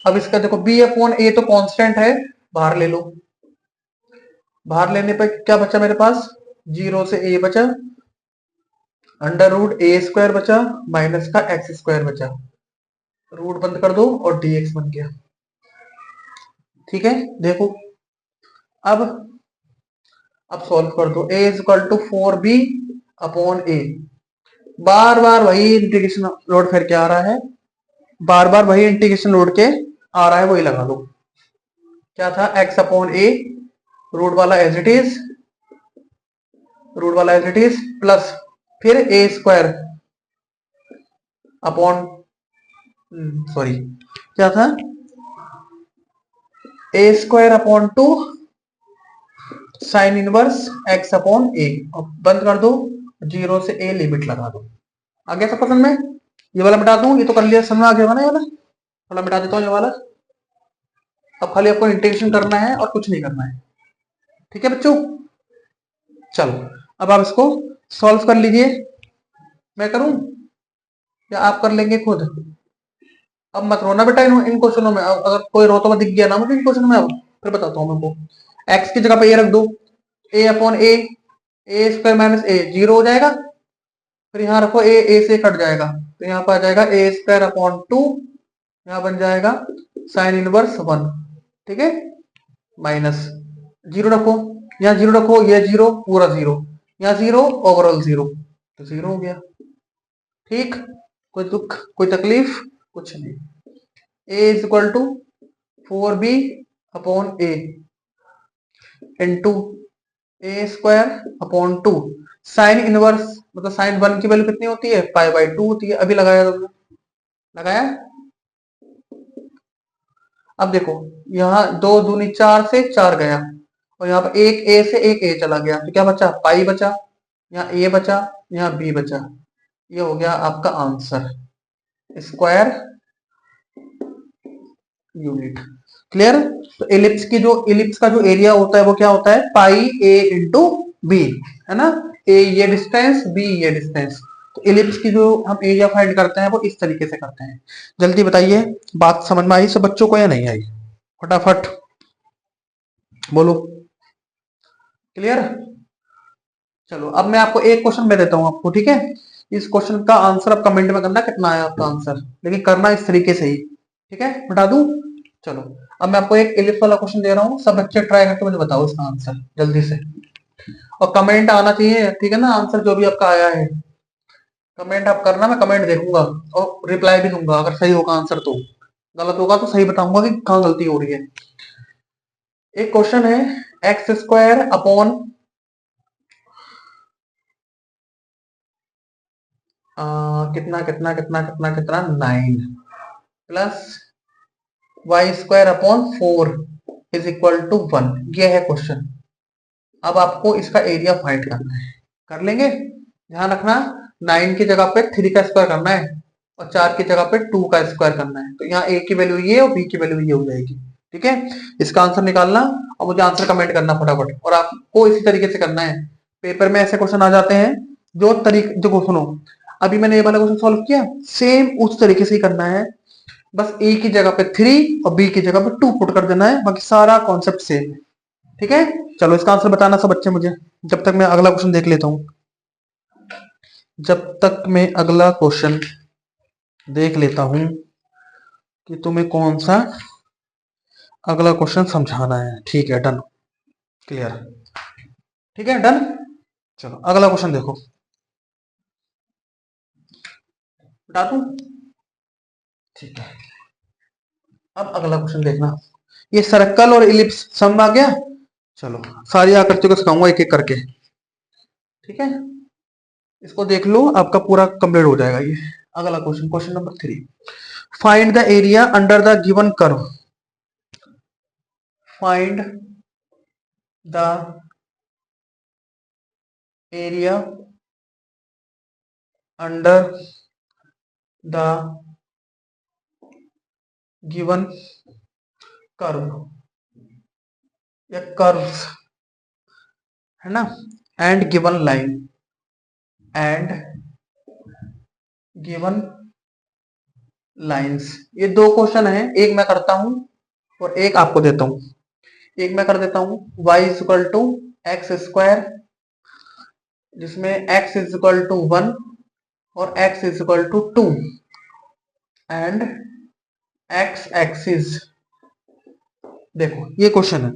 अब इसका देखो बी अपॉन ए तो कांस्टेंट है, बाहर ले लो। बाहर लेने पर क्या बचा मेरे पास, 0 से ए बचा, अंडर रूट ए स्क्वायर बचा, माइनस का एक्स स्क्वायर बचा, रूट बंद कर दो और dx बन गया। ठीक है, देखो अब सॉल्व कर दो। a is equal to 4b upon a. बार बार वही इंटीग्रेशन लोड फिर के आ रहा है, बार बार वही इंटीग्रेशन लोड के आ रहा है, वही लगा दो। क्या था, x अपॉन ए, रूट वाला एज इट इज, रूट वाला एज इट इज, प्लस फिर ए स्क्वायर अपॉन, सॉरी क्या था, a square upon 2 sine inverse x upon a. बंद कर दो, 0 से ए लिमिट लगा दो। आ गया सब पसंद में? ये वाला मिटा दूं, ये तो कर लिया, समझ में आ गया ना ये वाला, थोड़ा मिटा देता हूँ ये वाला। अब खाली आपको इंटीग्रेशन करना है और कुछ नहीं करना है। ठीक है बच्चों, चलो अब आप इसको सॉल्व कर लीजिए। मैं करूं या आप कर लेंगे खुद? अब मत रोना बेटा इन क्वेश्चनों में, अगर कोई रोता हुआ दिख गया ना मुझे इन क्वेश्चन में, अब फिर बताता हूँ मैं को। एक्स की जगह पे ए रख दो, ए अपॉन ए, ए स्क्वायर माइनस ए 0 हो जाएगा। फिर यहाँ रखो ए से कट जाएगा, तो यहाँ पर आ जाएगा ए स्क्वायर अपॉन 2, यहाँ बन जाएगा साइन इनवर्स 1। ठीक है, माइनस 0 रखो, यहाँ 0 रखो, ये 0 पूरा 0, यहाँ 0 ओवरऑल 0, तो 0 हो गया। ठीक, कोई दुख कोई तकलीफ कुछ नहीं। A is equal to 4b upon a into a square upon 2 sine inverse, मतलब साइन 1 की वैल्यू कितनी होती है, पाई बाई 2 होती है। अभी लगाया तुमने, लगाया। अब देखो यहाँ 2 दूनी 4 से 4 गया, और यहाँ पर एक ए से एक ए चला गया, तो क्या बचा, पाई बचा, यहाँ ए बचा, यहाँ बी बचा। ये हो गया आपका आंसर, स्क्वायर यूनिट। क्लियर? तो इलिप्स का जो एरिया होता है वो क्या होता है, पाई ए इंटू बी, है ना। ए ये डिस्टेंस, बी ये डिस्टेंस। तो इलिप्स की जो हम एरिया फाइंड करते हैं वो इस तरीके से करते हैं। जल्दी बताइए, बात समझ में आई सब बच्चों को या नहीं आई? फटाफट बोलो। क्लियर? चलो अब मैं आपको एक क्वेश्चन में देता हूं आपको, ठीक है। इस क्वेश्चन का आंसर आप कमेंट में करना कितना आया आपका आंसर, लेकिन करना इस तरीके से ही। ठीक है, बता दूं? चलो अब मैं आपको एक इलिप्स वाला क्वेश्चन दे रहा हूँ, सब बच्चे ट्राई करके मुझे बताओ इसका आंसर जल्दी से, और कमेंट आना चाहिए, ठीक है ना। आंसर जो भी आपका आया है कमेंट आप करना, मैं कमेंट देखूंगा और रिप्लाई भी दूंगा। अगर सही होगा आंसर तो, गलत होगा तो सही बताऊंगा कि कहाँ गलती हो रही है। एक क्वेश्चन है, एक्स स्क्वायर अपॉन कितना कितना कितना कितना कितना 9 plus y square upon 4 is equal to 1। ये है क्वेश्चन। अब आपको इसका एरिया फाइंड करना है, कर लेंगे। ध्यान रखना, 9 की जगह पे 3 का स्क्वायर करना है और 4 की जगह पे 2 का स्क्वायर करना है। तो यहाँ ए की वैल्यू ये और बी की वैल्यू ये हो जाएगी। ठीक है, इसका आंसर निकालना और मुझे आंसर कमेंट करना फटाफट। और आपको इसी तरीके से करना है, पेपर में ऐसे क्वेश्चन आ जाते हैं जो तरीके, जो सुनो अभी मैंने ये वाला क्वेश्चन सॉल्व किया, सेम उस तरीके से ही करना है। बस ए की जगह पे 3 और बी की जगह पे 2 पुट कर देना है, बाकी सारा कॉन्सेप्ट सेम है। ठीक है, चलो इसका आंसर बताना सब बच्चे मुझे, जब तक मैं अगला क्वेश्चन देख लेता हूं। जब तक मैं अगला क्वेश्चन देख लेता हूं कि तुम्हें कौन सा अगला क्वेश्चन समझाना है। ठीक है, डन, क्लियर। ठीक है, डन। चलो अगला क्वेश्चन देखो, बता दूं? ठीक है, अब अगला क्वेश्चन देखना। ये सर्कल और इलिप्स समझ में आ गया? चलो सारी आकृतियों को सिखाऊंगा एक एक करके। ठीक है, इसको देख लो, आपका पूरा कंप्लीट हो जाएगा ये। अगला question, question number 3, find the area under the given curve. Find the area under the given curve या कर्व्स, है ना, and given line, and given lines. ये दो क्वेश्चन है, एक मैं करता हूं और एक आपको देता हूं। एक मैं कर देता हूं, y is equal to x square, जिसमें x इज इक्वल टू 1 और x is equal to 2 and x axis. देखो ये क्वेश्चन है,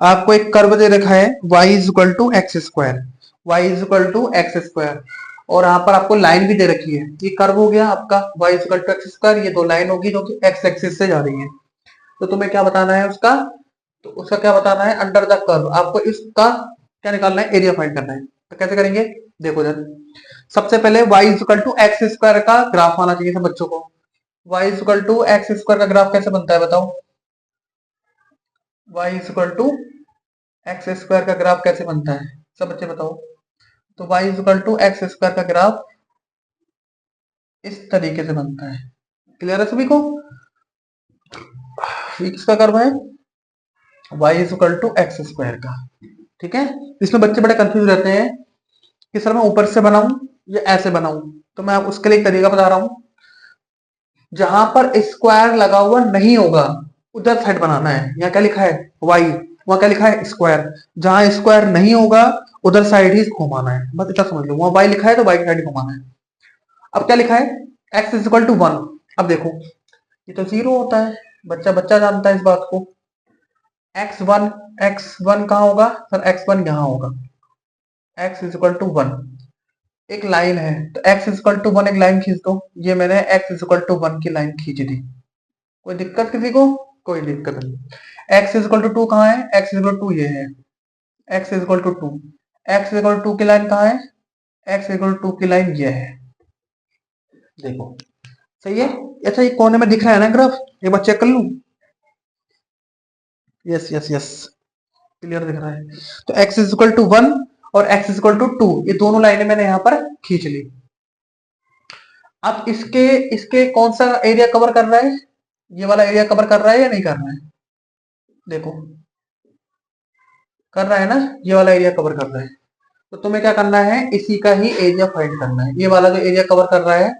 आपको एक कर्व दे रखा है y is equal to x square, y is equal to x square, और यहाँ पर आपको लाइन भी दे रखी है। ये कर्व हो गया आपका y is equal to x square, ये दो लाइन होगी जो कि x एक्सिस से जा रही है। तो तुम्हें क्या बताना है उसका, तो उसका क्या बताना है, अंडर द कर्व आपको इसका क्या निकालना है, एरिया फाइंड करना है। तो कैसे करेंगे, देखो जरा, सबसे पहले y is equal to x square का ग्राफ आना चाहिए सब बच्चों को। y is equal to x square का ग्राफ कैसे बनता है बताओ, y is equal to x square का ग्राफ कैसे बनता है, सब बच्चे बताओ। तो y is equal to x square का ग्राफ इस तरीके से बनता है। क्लियर है सभी को, किसका कर्व है, y is equal to x square का। ठीक है, इसमें बच्चे बड़े कंफ्यूज रहते हैं कि सर मैं ऊपर से बनाऊं या ऐसे बनाऊं। तो मैं उसके लिए एक तरीका बता रहा हूं, जहां पर स्क्वायर लगा हुआ नहीं होगा उधर साइड बनाना है। यहाँ क्या लिखा है y, वहां क्या लिखा है स्क्वायर, जहां स्क्वायर नहीं होगा उधर साइड ही घुमाना है, बस इतना समझ लो। वहां y लिखा है तो y की साइड घुमाना है। अब क्या लिखा है, x इज इक्वल टू 1। अब देखो ये तो 0 होता है, बच्चा बच्चा जानता है इस बात को। x1, x1 कहाँ होगा सर, x1 यहाँ होगा, x इज इक्वल टू 1। एक लाइन है तो x इज इक्वल टू 1 एक लाइन खींच दो, ये मैंने x इज इक्वल टू 1 की लाइन खींच दी। कोई दिक्कत किसी को, कोई दिक्कत नहीं। x इज इक्वल टू 2 कहाँ है, x इज इक्वल टू ये है, x is equal to 2, x is equal to 2 की लाइन कहाँ है, x इज इक्वल टू 2 की लाइन ये है। देखो सही है, अच्छा ये कोने में दिख रहा है ना ग्राफ, एक बार चेक कर लूं। यस यस यस, क्लियर दिख रहा है। तो x इज इक्वल टू 1 और x इज इक्वल टू 2, ये दोनों लाइनें मैंने यहां पर खींच ली। अब इसके इसके कौन सा एरिया कवर कर रहा है, ये वाला एरिया कवर कर रहा है या नहीं कर रहा है, देखो कर रहा है ना, ये वाला एरिया कवर कर रहा है। तो तुम्हें क्या करना है, इसी का ही एरिया फाइंड करना है। ये वाला जो एरिया कवर कर रहा है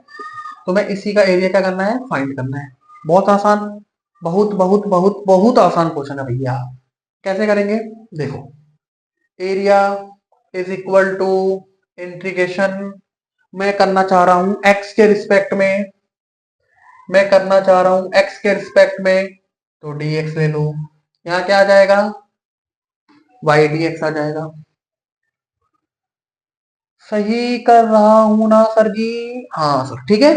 तुम्हें इसी का एरिया क्या करना है, फाइंड करना है। बहुत आसान, बहुत बहुत बहुत बहुत आसान क्वेश्चन है भैया। कैसे करेंगे, देखो area is equal to integration, मैं करना चाह रहा हूं x के रिस्पेक्ट में, मैं करना चाह रहा हूं x के रिस्पेक्ट में, तो dx ले लो। यहाँ क्या आ जाएगा, y dx आ जाएगा। सही कर रहा हूं ना सर जी, हाँ सर ठीक है।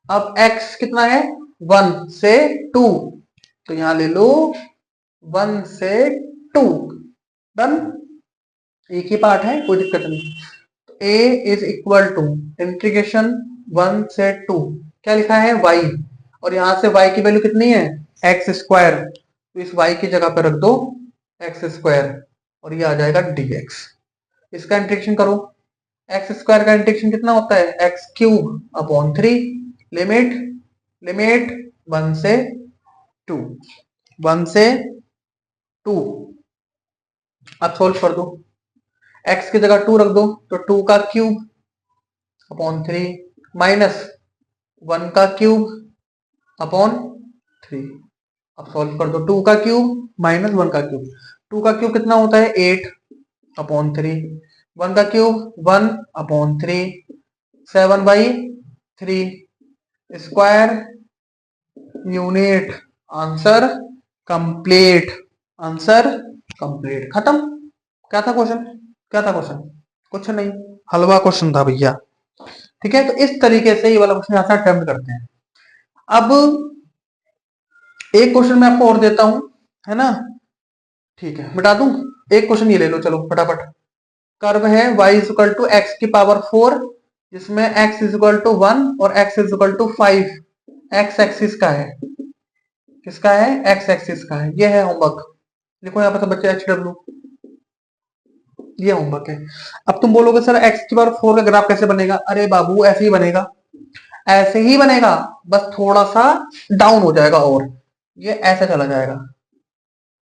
अब x कितना है, 1 से 2, तो यहां ले लो 1 से 2, डन, एक ही पार्ट है कोई दिक्कत नहीं। a is equal to integration 1 से 2, क्या लिखा है y, और यहां से y की वैल्यू कितनी है, एक्स स्क्वायर, तो इस y की जगह पर रख दो एक्स स्क्वायर और ये आ जाएगा dx। इसका इंटीग्रेशन करो, एक्स स्क्वायर का इंटीग्रेशन कितना होता है, x cube upon 3, limit limit 1 से 2, 1 से 2। अब सोल्व कर दो, x की जगह 2 रख दो तो 2 का क्यूब अपॉन 3 माइनस 1 का क्यूब अपॉन 3। अब सॉल्व कर दो, 2 का क्यूब माइनस 1 का क्यूब, 2 का क्यूब कितना होता है 8 अपॉन 3, 1 का cube 1 upon 3, 7/3 square unit, answer complete, answer complete, खत्म। क्या था क्वेश्चन, क्या था क्वेश्चन, कुछ नहीं, हलवा क्वेश्चन था भैया। ठीक है, तो इस तरीके से ये वाला क्वेश्चन यहाँ से अटेम्प्ट करते हैं। अब एक क्वेश्चन मैं आपको और देता हूं, है ना, ठीक है बता दूं, एक क्वेश्चन ये ले लो चलो फटाफट। कर्व है y is equal to x की पावर 4, जिसमें x इज इक्वल टू 1 और x is equal to 5, x axis का है, किसका है, x एक्सिस का है। ये है होमवर्क, देखो यहाँ पर सब बच्चे एच डब्ल्यू, ये होमवर्क है। अब तुम बोलोगे सर x की पावर 4 का ग्राफ कैसे बनेगा, अरे बाबू ऐसे ही बनेगा, ऐसे ही बनेगा, बस थोड़ा सा डाउन हो जाएगा, और ये ऐसे चला जाएगा,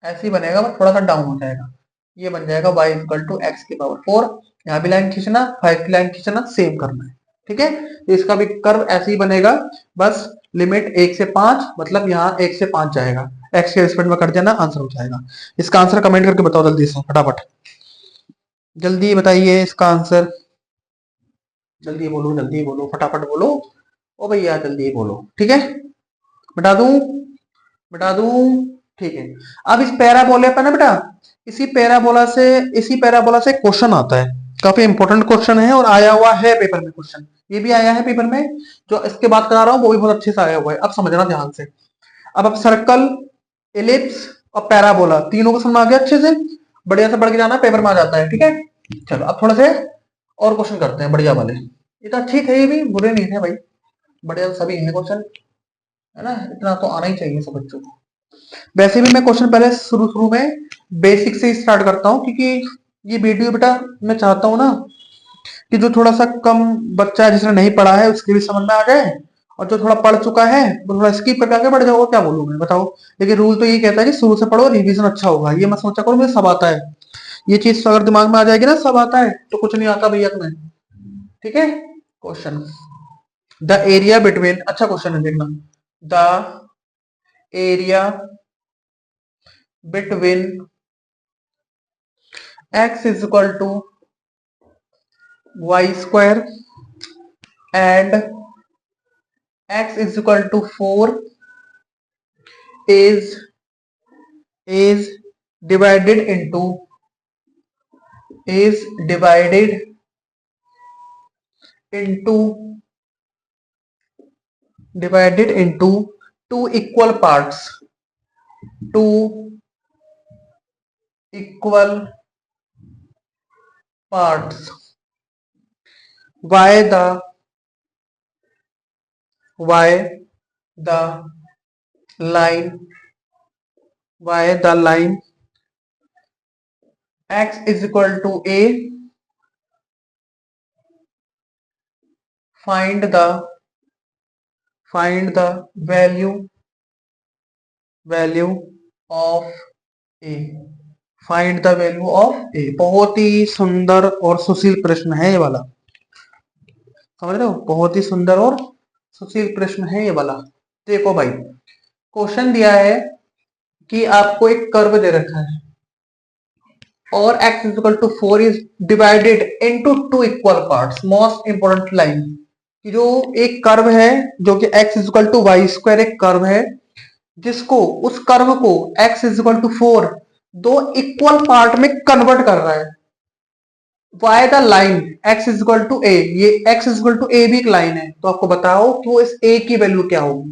ऐसे ही बनेगा बस थोड़ा सा डाउन हो जाएगा। ये बन जाएगा y इक्वल टू एक्स की पावर 4, यहाँ भी लाइन खींचना, 5 की लाइन खींचना, सेम करना है। ठीक है, तो इसका भी कर्व ऐसे ही बनेगा, बस लिमिट 1 से 5, मतलब यहाँ 1 से 5 जाएगा, x के रिस्पेक्ट में कर देना, आंसर हो जाएगा। इसका आंसर कमेंट करके बताओ जल्दी से, फटाफट जल्दी बताइए इसका आंसर, जल्दी बोलो फटाफट बोलो, ओ भैया जल्दी बोलो, ठीक है। बता दूं, बता दूं, ठीक है। अब इस पैराबोला पर ना बेटा, इसी पैराबोला से क्वेश्चन आता है, काफी इंपॉर्टेंट क्वेश्चन है और आया हुआ है पेपर में क्वेश्चन, ये भी आया है पेपर में, जो इसके बात करा रहा हूँ वो भी बहुत अच्छे से आया हुआ है, अब समझना ध्यान से। अब सर्कल, एलिप्स और पैराबोला तीनों को समझ आ गया अच्छे से, बढ़िया से बढ़ के जाना, पेपर में आ जाता है, ठीक है। चलो अब थोड़े से और क्वेश्चन करते हैं बढ़िया वाले, ये तो ठीक है, ये भी बुरे नहीं थे भाई, बढ़िया सभी है क्वेश्चन, है ना, इतना तो आना ही चाहिए सब बच्चों को। वैसे भी मैं क्वेश्चन पहले शुरू शुरू में बेसिक से ही स्टार्ट करता हूँ, क्योंकि ये वीडियो बेटा मैं चाहता हूँ ना कि जो थोड़ा सा कम बच्चा है, जिसने नहीं पढ़ा है, उसके भी समझ में आ जाए, और जो थोड़ा पढ़ चुका है वो थोड़ा स्किप करके आगे बढ़ जाओ, क्या बोलूं मैं बताओ। लेकिन रूल तो ये कहता है कि शुरू से पढ़ो, रिवीजन अच्छा होगा, ये मैं सोचा करूँ, मुझे सब आता है, ये चीज अगर दिमाग में आ जाएगी ना सब आता है, तो कुछ नहीं आता भैया तुम्हें, ठीक है। क्वेश्चन, द एरिया बिटवीन, अच्छा क्वेश्चन है देखना, the area between x is equal to y square and x is equal to 4 is divided into is divided into divided into two equal parts, two equal parts, why the line x is equal to a, find the value of a, find the value of a. बहुत ही सुंदर और सुशील प्रश्न है ये वाला, समझ रहे हो, बहुत ही सुंदर और सुशील प्रश्न है ये वाला। देखो भाई, क्वेश्चन दिया है कि आपको एक कर्व दे रखा है और x is equal to 4 is divided into two equal parts. Most important line कि जो एक कर्व है, जो कि x is equal to y square एक कर्व है, जिसको उस कर्व को x इज इक्वल टू 4 दो इक्वल पार्ट में कन्वर्ट कर रहा है। Why the line x is equal to a, ये x is equal to a भी एक लाइन है, तो आपको बताओ कि वो इस a की वैल्यू क्या होगी,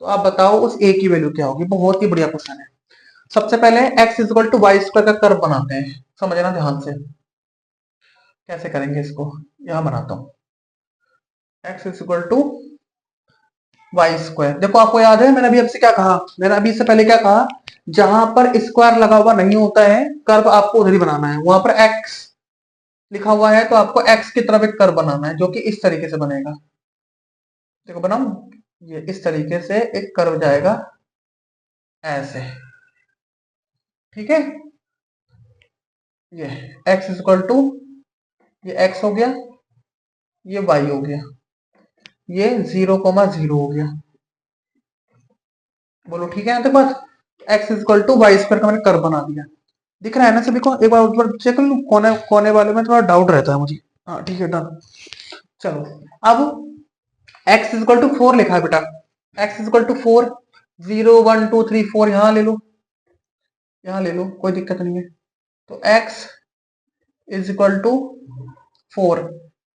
तो आप बताओ उस a की वैल्यू क्या होगी। बहुत ही बढ़िया क्वेश्चन है। सबसे पहले x is equal to y square का कर्व बनाते हैं, समझना ध्यान से, कैसे करेंगे इसको, यहां बनाता हूं, x is equal to y square. देखो आपको याद है मैंने अभी आपसे क्या कहा, मैंने अभी से पहले क्या कहा, जहां पर स्क्वायर लगा हुआ नहीं होता है कर्व आपको उधर ही बनाना है, वहां पर x लिखा हुआ है तो आपको x की तरफ एक कर्व बनाना है, जो कि इस तरीके से बनेगा। देखो बनाऊं, ये इस तरीके से एक कर्व जाएगा ऐसे, ठीक है। ये x इज इक्वल टू, ये x हो गया, ये y हो गया, ये 0,0 हो गया, बोलो ठीक है। यहाँ तक बात, x is equal to y square का मैंने कर्व बना दिया, दिख रहा है ना सभी को, एक बार चेक कर लूं, कोने कोने वाले में थोड़ा डाउट रहता है मुझे, हाँ ठीक है डन। चलो अब x इज इक्वल टू 4 लिखा है बेटा, x इज इक्वल टू 4, 0 1 2 3 4 यहां ले लो, यहां ले लो, कोई दिक्कत नहीं है। तो x is equal to 4,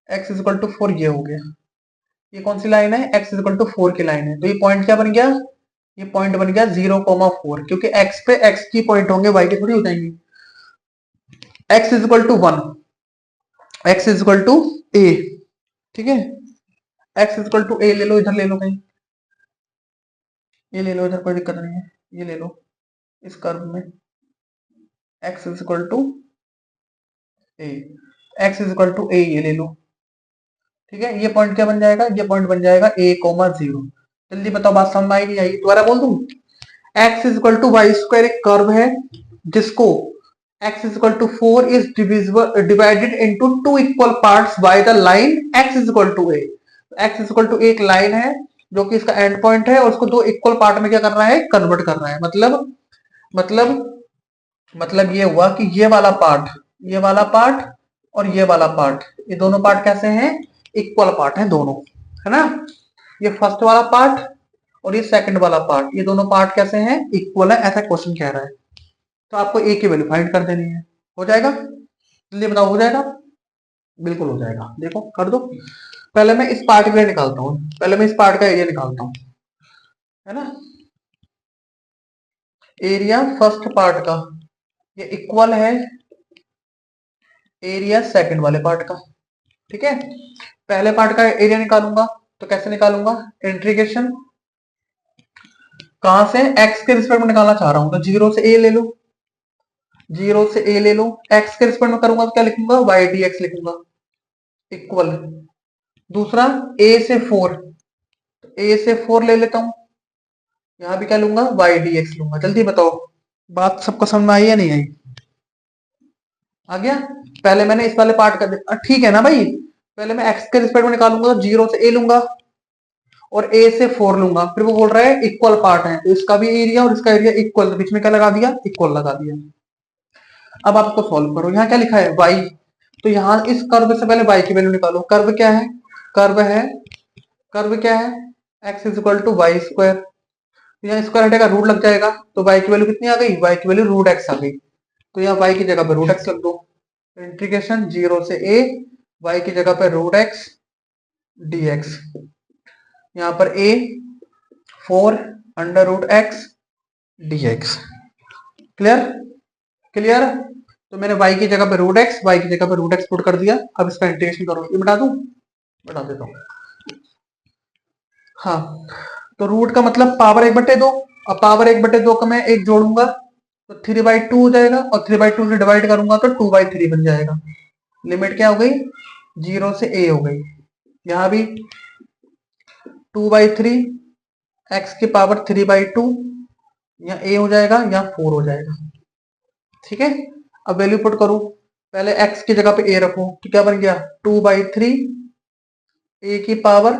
x is equal to 4 ये हो गया, ये कौन सी लाइन है, x इज इक्वल टू 4 की लाइन है, तो ये पॉइंट क्या बन गया, ये पॉइंट बन गया 0,4, क्योंकि x पे x की पॉइंट होंगे, y के थोड़ी हो जाएंगे। x is equal to 1, x is equal to a, ठीक है, x is equal to a ले लो, इधर ले लो कहीं, ये ले लो इधर, कोई दिक्कत नहीं है, ये ले लो इस कर्व में, x is equal to a, x is equal to a ये ले लो, ठीक है। ये पॉइंट क्या बन जाएगा, ये पॉइंट बन जाएगा a,0। जल्दी बताओ बात समझ में आई नहीं आई, दोबारा बोल दूं, x is equal to y square एक कर्व है, जिसको x is equal to 4 is divided into two equal parts by the line x is equal to a। x is equal to एक लाइन है जो कि इसका एंड पॉइंट है, और उसको दो इक्वल पार्ट में क्या कर रहा है, कन्वर्ट कर रहा है। मतलब मतलब ये हुआ कि ये वाला पार्ट, ये वाला पार्ट और ये वाला पार्ट, ये दोनों पार्ट कैसे हैं, इक्वल पार्ट है दोनों, है ना। ये फर्स्ट वाला पार्ट और ये सेकंड वाला पार्ट, ये दोनों पार्ट कैसे हैं, इक्वल है, ऐसा क्वेश्चन कह रहा है। तो आपको ए की वैल्यू फाइंड कर देनी है। हो जाएगा, जल्दी बताओ, हो जाएगा, बिल्कुल हो जाएगा। देखो कर दो। पहले मैं इस पार्ट के लिए निकालता हूँ, पहले मैं इस पार्ट का एरिया निकालता हूँ, है ना। एरिया फर्स्ट पार्ट का ये इक्वल है एरिया सेकंड वाले पार्ट का, ठीक है। पहले पार्ट का एरिया निकालूंगा, तो कैसे निकालूंगा, इंटीग्रेशन, कहां से, एक्स के रिस्पेक्ट में निकालना चाह रहा हूं, तो जीरो से ए ले लो, जीरो से ए ले लो, एक्स के रिस्पेक्ट में करूंगा तो क्या लिखूंगा, वाई डी एक्स लिखूंगा, इक्वल। दूसरा ए से फोर, ए से फोर ले लेता हूं, यहां भी क्या लूंगा, वाई डी एक्स लूंगा। जल्दी बताओ, बात सबको समझ में आई या नहीं आई, आ गया। पहले मैंने इस वाले पार्ट का ठीक है ना भाई, पहले मैं एक्स के रिस्पेक्ट में निकालूंगा तो जीरो से ए लूंगा और ए से फोर लूंगा, फिर वो बोल रहा है इक्वल पार्ट है, तो इसका भी एरिया और इसका एरिया इक्वल, तो बीच में क्या लगा दिया, इक्वल लगा दिया। अब आपको सॉल्व करो, यहाँ क्या लिखा है, वाई, तो यहाँ इस कर्व से पहले वाई की वैल्यू निकालो। कर्व क्या है, कर्व है, कर्व क्या है, x is equal to y square, यहाँ स्क्वायर हटेगा, रूट लग जाएगा, तो वाई की वैल्यू कितनी आ गई, वाई की वैल्यू रूट एक्स आ गई, तो यहाँ वाई की जगह पे रूट एक्स लग दो। इंटीग्रेशन जीरो से ए, वाई की जगह पे रूट एक्स डी एक्स, यहाँ पर a four under root x d x. Clear, clear. तो मैंने y की जगह पे रूट एक्स, वाई की जगह पे रूट एक्स पुट कर दिया। अब इसका इंटीग्रेशन करो, ये बता दूं, बता देता हूँ। हाँ, तो रूट का मतलब पावर एक बटे दो, अब पावर एक बटे दो का मैं एक जोड़ूंगा तो थ्री बाई टू हो जाएगा, और थ्री बाई टू से डिवाइड करूंगा तो टू बाई थ्री बन जाएगा। लिमिट क्या हो गई, जीरो से ए हो गई, यहाँ भी टू बाई थ्री, एक्स की पावर थ्री बाई टू, यहाँ ए हो जाएगा, यहाँ फोर हो जाएगा, ठीक है। अब वैल्यू पुट करूं, पहले x की जगह पे a रखो, तो क्या बन गया, टू बाई थ्री ए की power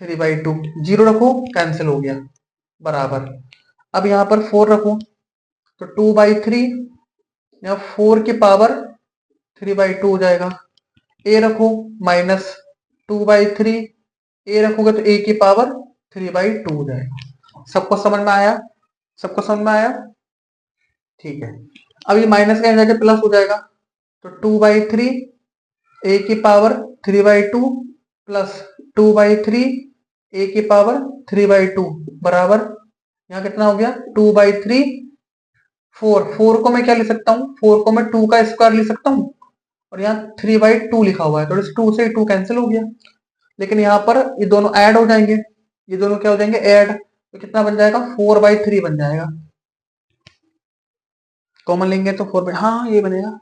three by to, zero रखो कैंसिल हो गया, बराबर। अब यहाँ पर फोर रखो, तो टू बाई थ्री, यहाँ फोर की पावर थ्री बाई टू हो जाएगा। ए रखो माइनस टू बाई थ्री, ए रखोगे तो ए की पावर थ्री बाई टू हो जाएगा। सबको समझ में आया, सबको समझ में आया, ठीक है। अब ये माइनस का जाके प्लस हो जाएगा, तो टू बाई थ्री ए की power three by two plus two by three a की पावर थ्री बाई टू बराबर, यहाँ कितना हो गया, to by three, four, four को मैं क्या लिख सकता हूँ, फोर को मैं टू का स्क्वायर लिख सकता हूँ, और यहाँ थ्री बाई टू लिखा हुआ है, तो इस टू से टू कैंसिल हो गया। लेकिन यहाँ पर ये दोनों ऐड हो जाएंगे, ये दोनों क्या हो जाएंगे, ऐड, तो कितना बन जाएगा, फोर बाई थ्री बन जाएगा। कॉमन लेंगे तो फोर बाई, हाँ ये बनेगा,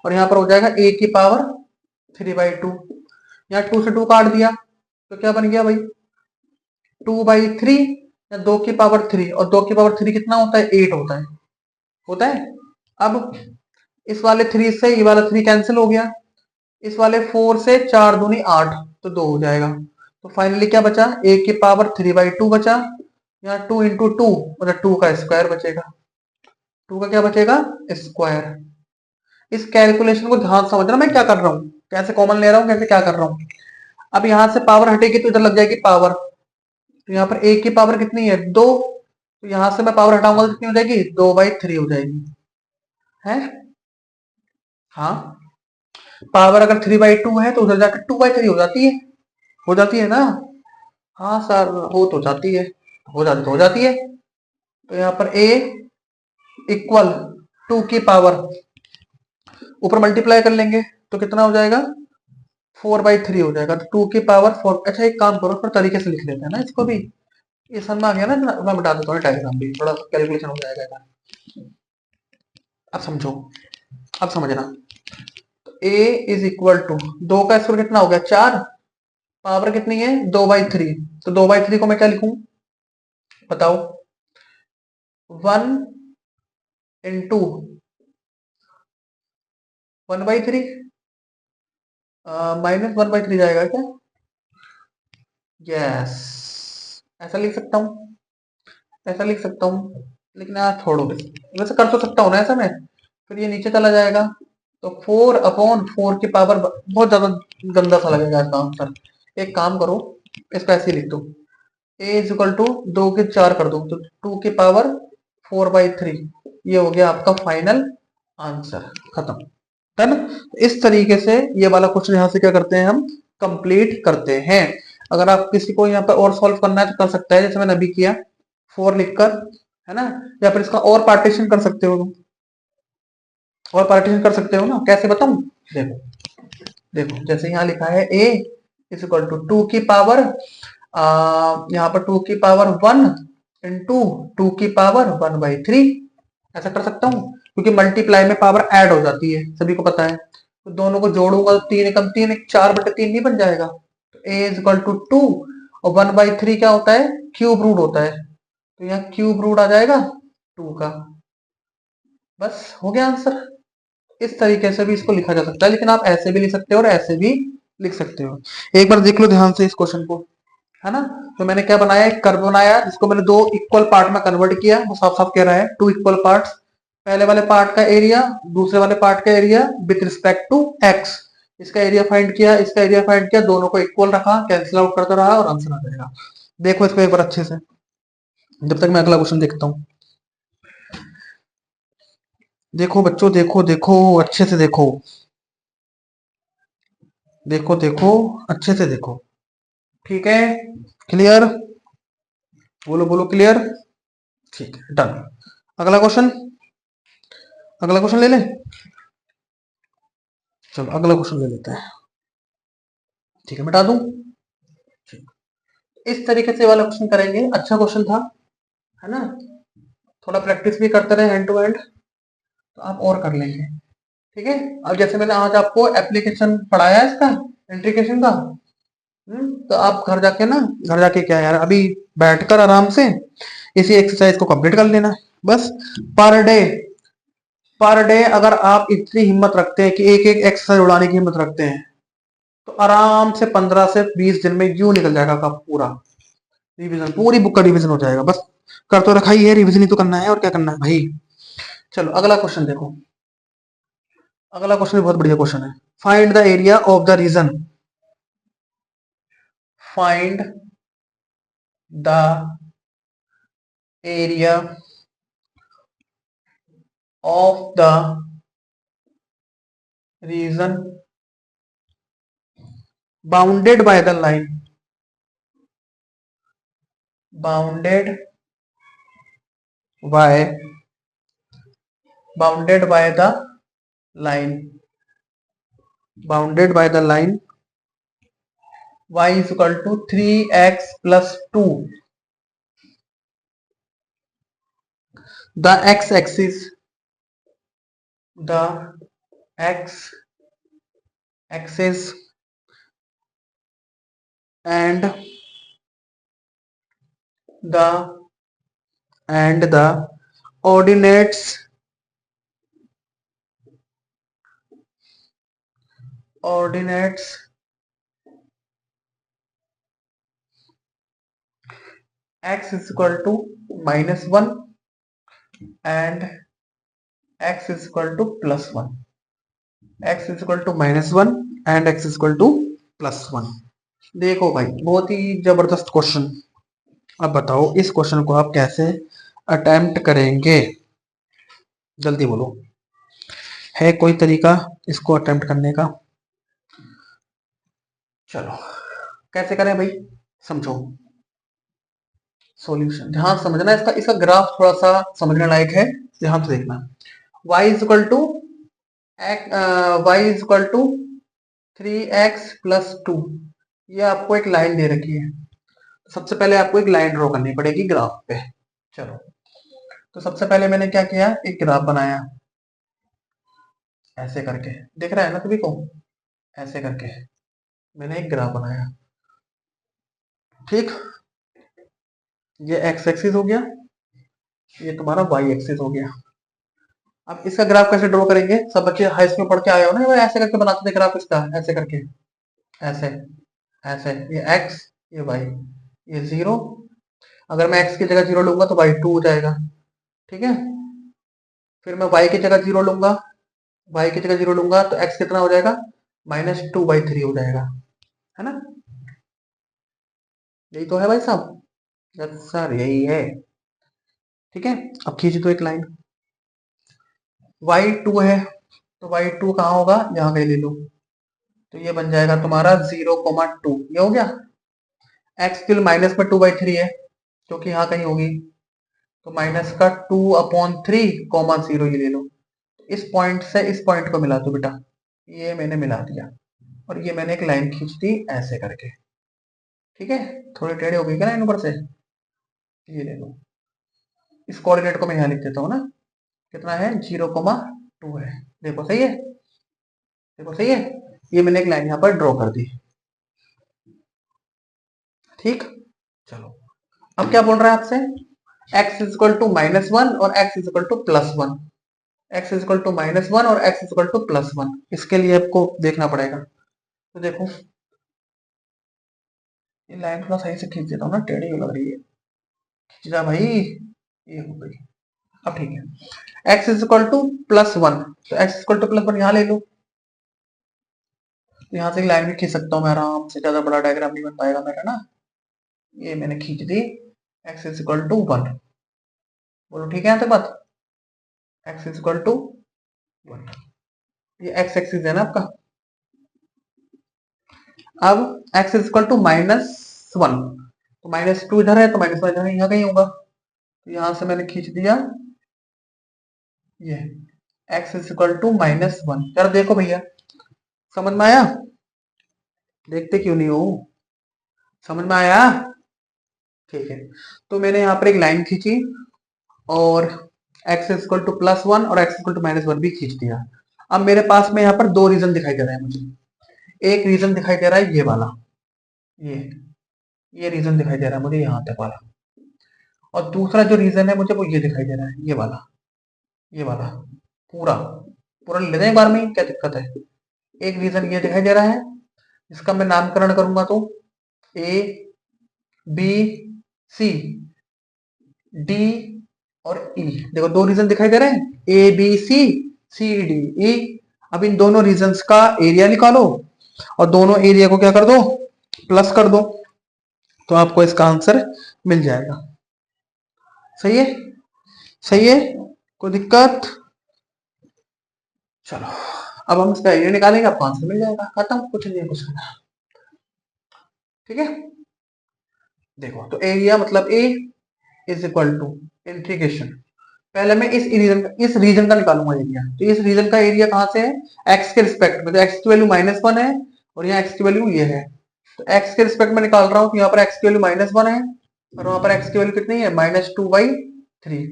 और यहाँ पर हो जाएगा ए की पावर थ्री बाई टू, यहाँ टू से टू काट दिया, तो क्या बन गया भाई, टू बाई थ्री, या दो की पावर थ्री, और दो की पावर थ्री कितना होता है, एट होता है, होता है। अब इस वाले थ्री से ये वाला थ्री कैंसिल हो गया, इस वाले फोर से चार दूनी आठ, तो दो हो जाएगा। तो फाइनली क्या बचा, ए की पावर थ्री बाई टू बचा, यहाँ टू इंटू टू, मतलब टू का स्क्वायर बचेगा, टू का क्या बचेगा, स्क्वायर। इस कैलकुलेशन को ध्यान से समझना, मैं क्या कर रहा हूँ, कैसे कॉमन ले रहा हूँ, कैसे क्या कर रहा हूँ। अब यहां से पावर हटेगी तो इधर लग जाएगी पावर, तो यहाँ पर ए की पावर कितनी है, दो, तो यहां से मैं पावर हटाऊंगा तो कितनी हो जाएगी, दो बाई थ्री हो जाएगी, है। हाँ, पावर अगर थ्री बाई टू है तो उधर जाकर टू बाई थ्री हो जाती है, हो जाती है ना। हाँ सर, हो तो जाती है, हो जाती तो हो जाती है। तो यहाँ पर ए इक्वल टू की पावर, ऊपर मल्टीप्लाई कर लेंगे तो कितना हो जाएगा, फोर बाई थ्री हो जाएगा, तो टू की पावर फोर। अच्छा एक काम करो, थोड़ा तरीके से लिख लेते हैं ना इसको भी, ये समझ में आ गया ना, मैं बता देता हूँ डायग्राम भी, थोड़ा कैलकुलेशन हो जाएगा। अब समझो, अब समझना, तो a इज इक्वल टू, दो का स्क्वायर कितना हो गया, चार, पावर कितनी है, दो बाई थ्री, तो दो बाई थ्री को मैं क्या लिखूं, बताओ, one into one by three, minus one by three जाएगा क्या, यस, ऐसा लिख सकता हूँ, ऐसा लिख सकता हूँ, लेकिन यार छोड़ो, वैसे कर तो सकता हूँ ना ऐसा मैं, फिर ये नीचे चला जाएगा, तो 4/4 की पावर बहुत ज्यादा गंदा सा लगेगा इसका आंसर। एक काम करो, इसको ऐसे ही लिख दो, ए इज इक्वल टू 2 के 4 कर दो, तो 2 की पावर 4/3, ये हो गया आपका फाइनल आंसर, खत्म, डन। इस तरीके से ये वाला क्वेश्चन यहाँ से क्या करते हैं हम, कंप्लीट करते हैं। अगर आप किसी को यहाँ पर और सॉल्व करना है तो कर सकता है, जैसे मैंने अभी किया 4 लिखकर, है ना, या फिर इसका और पार्टीशन कर सकते हो तुम, और पार्टीशन कर सकते हो ना, कैसे बताऊं, देखो, देखो जैसे यहाँ लिखा है ए इज इक्वल टू 2 की पावर, यहाँ पर 2 की पावर 1 इंटू 2 की पावर 1/3, ऐसा कर सकता हूँ, क्योंकि मल्टीप्लाई में पावर ऐड हो जाती है, सभी को पता है, तो दोनों को जोड़ूंगा तो 3 एकम 3, 4/3 नहीं बन जाएगा, तो ए इज इक्वल टू 2, और 1/3 क्या होता है, क्यूब रूट होता है, तो यहाँ क्यूब रूट आ जाएगा 2 का, बस हो गया आंसर। इस तरीके से भी इसको लिखा जा सकता है, लेकिन आप ऐसे भी लिख सकते हो और ऐसे भी लिख सकते हो। एक बार देख लो ध्यान से इस क्वेश्चन को, है ना, तो मैंने क्या बनाया, एक कर्व बनाया जिसको मैंने 2 इक्वल पार्ट में कन्वर्ट किया, वो साफ साफ कह रहा है 2 इक्वल पार्ट्स, पहले वाले पार्ट का एरिया, दूसरे वाले पार्ट का area with respect to x, इसका एरिया फाइंड किया, इसका एरिया फाइंड किया, दोनों को इक्वल रखा, कैंसिल आउट करता रहा और आंसर आ जाएगा। देखो इसको एक बार अच्छे से, जब तक मैं अगला क्वेश्चन देखता हूँ। देखो बच्चों, देखो देखो अच्छे से देखो, देखो देखो अच्छे से देखो, ठीक है, क्लियर, बोलो बोलो क्लियर, ठीक है, डन। अगला क्वेश्चन, अगला क्वेश्चन ले लें, चलो अगला क्वेश्चन ले लेते हैं, ठीक है, मिटा दूं, ठीक। इस तरीके से वाला क्वेश्चन करेंगे, अच्छा क्वेश्चन था, है ना, थोड़ा प्रैक्टिस भी करते रहे हैंड टू हैंड, तो आप और कर लेंगे, ठीक है। अब जैसे मैंने आज आपको एप्लीकेशन पढ़ाया है इसका, इंट्रीकेशन का, तो आप घर जाके ना, घर जाके क्या यार, अभी बैठकर आराम से इसी एक्सरसाइज को कंप्लीट कर लेना है, बस। पर डे, पर डे अगर आप इतनी हिम्मत रखते हैं कि एक एक एक्सरसाइज उड़ाने की हिम्मत रखते हैं, तो आराम से 15 से 20 दिन में यूं निकल जाएगा आपका पूरा रिवीजन, पूरी बुक का रिवीजन हो जाएगा, बस। कर तो रखा ही है, रिवीजन ही तो करना है, और क्या करना है भाई। चलो अगला क्वेश्चन देखो, अगला क्वेश्चन भी बहुत बढ़िया क्वेश्चन है। Find the area of the region, find the area of the region bounded by the line, bounded by, bounded by the line, bounded by the line y is equal to 3x plus 2, the x axis, the x axis and the, and the ordinates, ordinates x is equal to -1 and x is equal to +1, x is equal to -1 and x is equal to +1। देखो भाई बहुत ही जबरदस्त question, अब बताओ इस question को आप कैसे अटेम्प्ट करेंगे, जल्दी बोलो, है कोई तरीका इसको अटेम्प्ट करने का। चलो कैसे करें भाई, समझो, सॉल्यूशन ध्यान से समझना, इसका इसका ग्राफ थोड़ा सा समझने लायक है, ध्यान से देखना। y is equal to y is equal to 3x plus 2, ये आपको एक लाइन दे रखी है, सबसे पहले आपको एक लाइन ड्रॉ करनी पड़ेगी ग्राफ पे। चलो तो सबसे पहले मैंने क्या किया, एक ग्राफ बनाया ऐसे करके, दिख रहा है ना सभी को, ऐसे करके मैंने एक ग्राफ बनाया, ठीक, ये एक्स एक्सिस हो गया, ये तुम्हारा वाई एक्सिस हो गया। अब इसका ग्राफ कैसे ड्रॉ करेंगे, सब बच्चे हाई स्कूल में पढ़ के आए हो ना, ऐसे करके बनाते थे ग्राफ इसका, ऐसे करके, ऐसे, ऐसे, ये एक्स, ये वाई, ये 0, अगर मैं x की जगह 0 लूंगा तो y2 हो जाएगा, ठीक है। फिर मैं y की जगह 0 लूंगा, y की जगह 0 लूंगा तो x कितना हो जाएगा, -2/3 हो जाएगा, है ना। यही तो है भाई साहब, यस सर यही है, ठीक है। अब खींच दो एक लाइन, y2 है तो y2 कहाँ होगा, यहाँ कहीं ले लो, तो ये बन जाएगा तुम्हारा 0,2, ये हो गया। x की माइनस में 2/3 है क्योंकि यहाँ कहीं होगी, तो माइनस का 2/3, 0 ये ले लो। इस पॉइंट से इस पॉइंट को मिला दो बेटा, ये मैंने मिला दिया, और ये मैंने एक लाइन खींच दी ऐसे करके, ठीक है। थोड़ी टेढ़ी हो गई क्या लाइन ऊपर से, ये ले लो। इस कोऑर्डिनेट को मैं यहाँ लिख देता हूँ ना, कितना है 0,2 है, देखो सही है, देखो सही है। ये मैंने एक लाइन यहाँ पर ड्रॉ कर दी, ठीक। चलो अब क्या बोल रहा है आपसे, x इज इक्वल टू -1 और x is equal to +1, x is equal to -1 और x इज इक्वल टू +1, इसके लिए आपको देखना पड़ेगा। तो देखो ये लाइन थोड़ा सही से खींच देता हूँ ना, टेढ़ी लग रही है, खींच जा भाई, ये हो गई। अब ठीक है, x इज इक्वल टू +1, तो x इज इक्वल टू +1 यहाँ ले लो, तो यहाँ से लाइन भी खींच सकता हूँ मैं आराम से, ज्यादा बड़ा डायग्राम नहीं बन पाएगा मेरा ना। ये मैंने खींच दी, x इज इक्वल टू 1, बोलो ठीक है यहाँ तक बात, x इज इक्वल टू 1, ये x एक्सिस है ना आपका। अब x इज इक्वल टू -1, तो -2 इधर है तो -1 इधर यहाँ कहीं होगा, तो यहाँ से मैंने खींच दिया ये x इज इक्वल टू -1। यार देखो भैया, समझ में आया, देखते क्यों नहीं हो, समझ में आया, ठीक है। तो मैंने यहाँ पर एक लाइन खींची और x इज इक्वल टू +1 और x इक्वल टू -1 भी खींच दिया। अब मेरे पास में यहाँ पर दो रीजन दिखाई दे रहा है मुझे, एक रीजन दिखाई दे रहा है ये वाला, ये रीजन दिखाई दे रहा है मुझे यहाँ तक वाला, और दूसरा जो रीजन है मुझे वो ये दिखाई दे रहा है, ये वाला, ये वाला पूरा पूरा ले लेते हैं एक बार में, क्या दिक्कत है। एक रीजन ये दिखाई दे रहा है, इसका मैं नामकरण करूंगा तो ए बी सी डी और ई, देखो दो रीजन दिखाई दे रहे हैं, A B C C D E. अब इन दोनों रीजन्स का एरिया निकालो और दोनों एरिया को क्या कर दो, प्लस कर दो, तो आपको इसका आंसर मिल जाएगा। सही है, सही है, कोई दिक्कत, चलो अब हम इसका एरिया निकालेंगे, आपको आंसर मिल जाएगा, खत्म, कुछ नहीं है कुछ करना, ठीक है। देखो तो एरिया मतलब ए इज इक्वल टू इंटीग्रेशन, पहले मैं इस रीजन का निकालूंगा एरिया, तो इस रीजन का एरिया कहां से है, एक्स के रिस्पेक्ट में, तो एक्स की वैल्यू -1 है और यहाँ एक्स की वैल्यू ये है, तो एक्स के रिस्पेक्ट में निकाल रहा हूँ, तो यहाँ पर एक्स की वैल्यू -1 है और वहां पर एक्स की वैल्यू कितनी है, -2/3।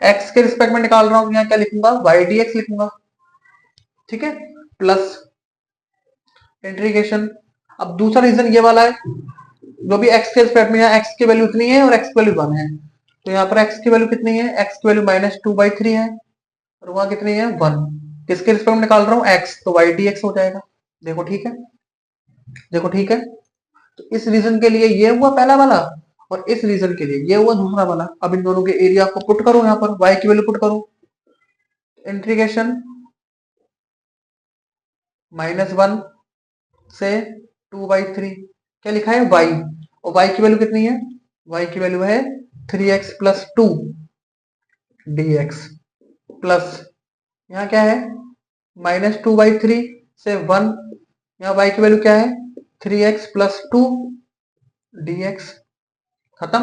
एक्स के रिस्पेक्ट में निकाल रहा हूँ, यहाँ क्या लिखूंगा, वाई डी एक्स लिखूंगा, ठीक है, प्लस इंटीग्रेशन। अब दूसरा रीजन ये वाला है, जो भी एक्स के रिस्पेक्ट में, यहाँ एक्स की वैल्यू इतनी है और एक्स की वैल्यू 1 है, तो यहाँ पर एक्स की वैल्यू कितनी है, एक्स की वैल्यू -2/3 है और वहां कितनी है 1, किसके रिस्पेक्ट में निकाल रहा हूँ, एक्स, तो वाई डी एक्स हो जाएगा। देखो ठीक है, देखो ठीक है, तो इस रीजन के लिए ये हुआ पहला वाला और इस रीजन के लिए ये हुआ दूसरा वाला। अब इन दोनों के एरिया को पुट करो, यहाँ पर y की वैल्यू पुट करो, इंटीग्रेशन -1 से 2/3, क्या लिखा है y, और y की वैल्यू कितनी है, y की वैल्यू है 3x + 2 dx प्लस यहाँ क्या है -2/3 से 1, यहाँ y की वैल्यू क्या है 3x + 2 dx, खत्म,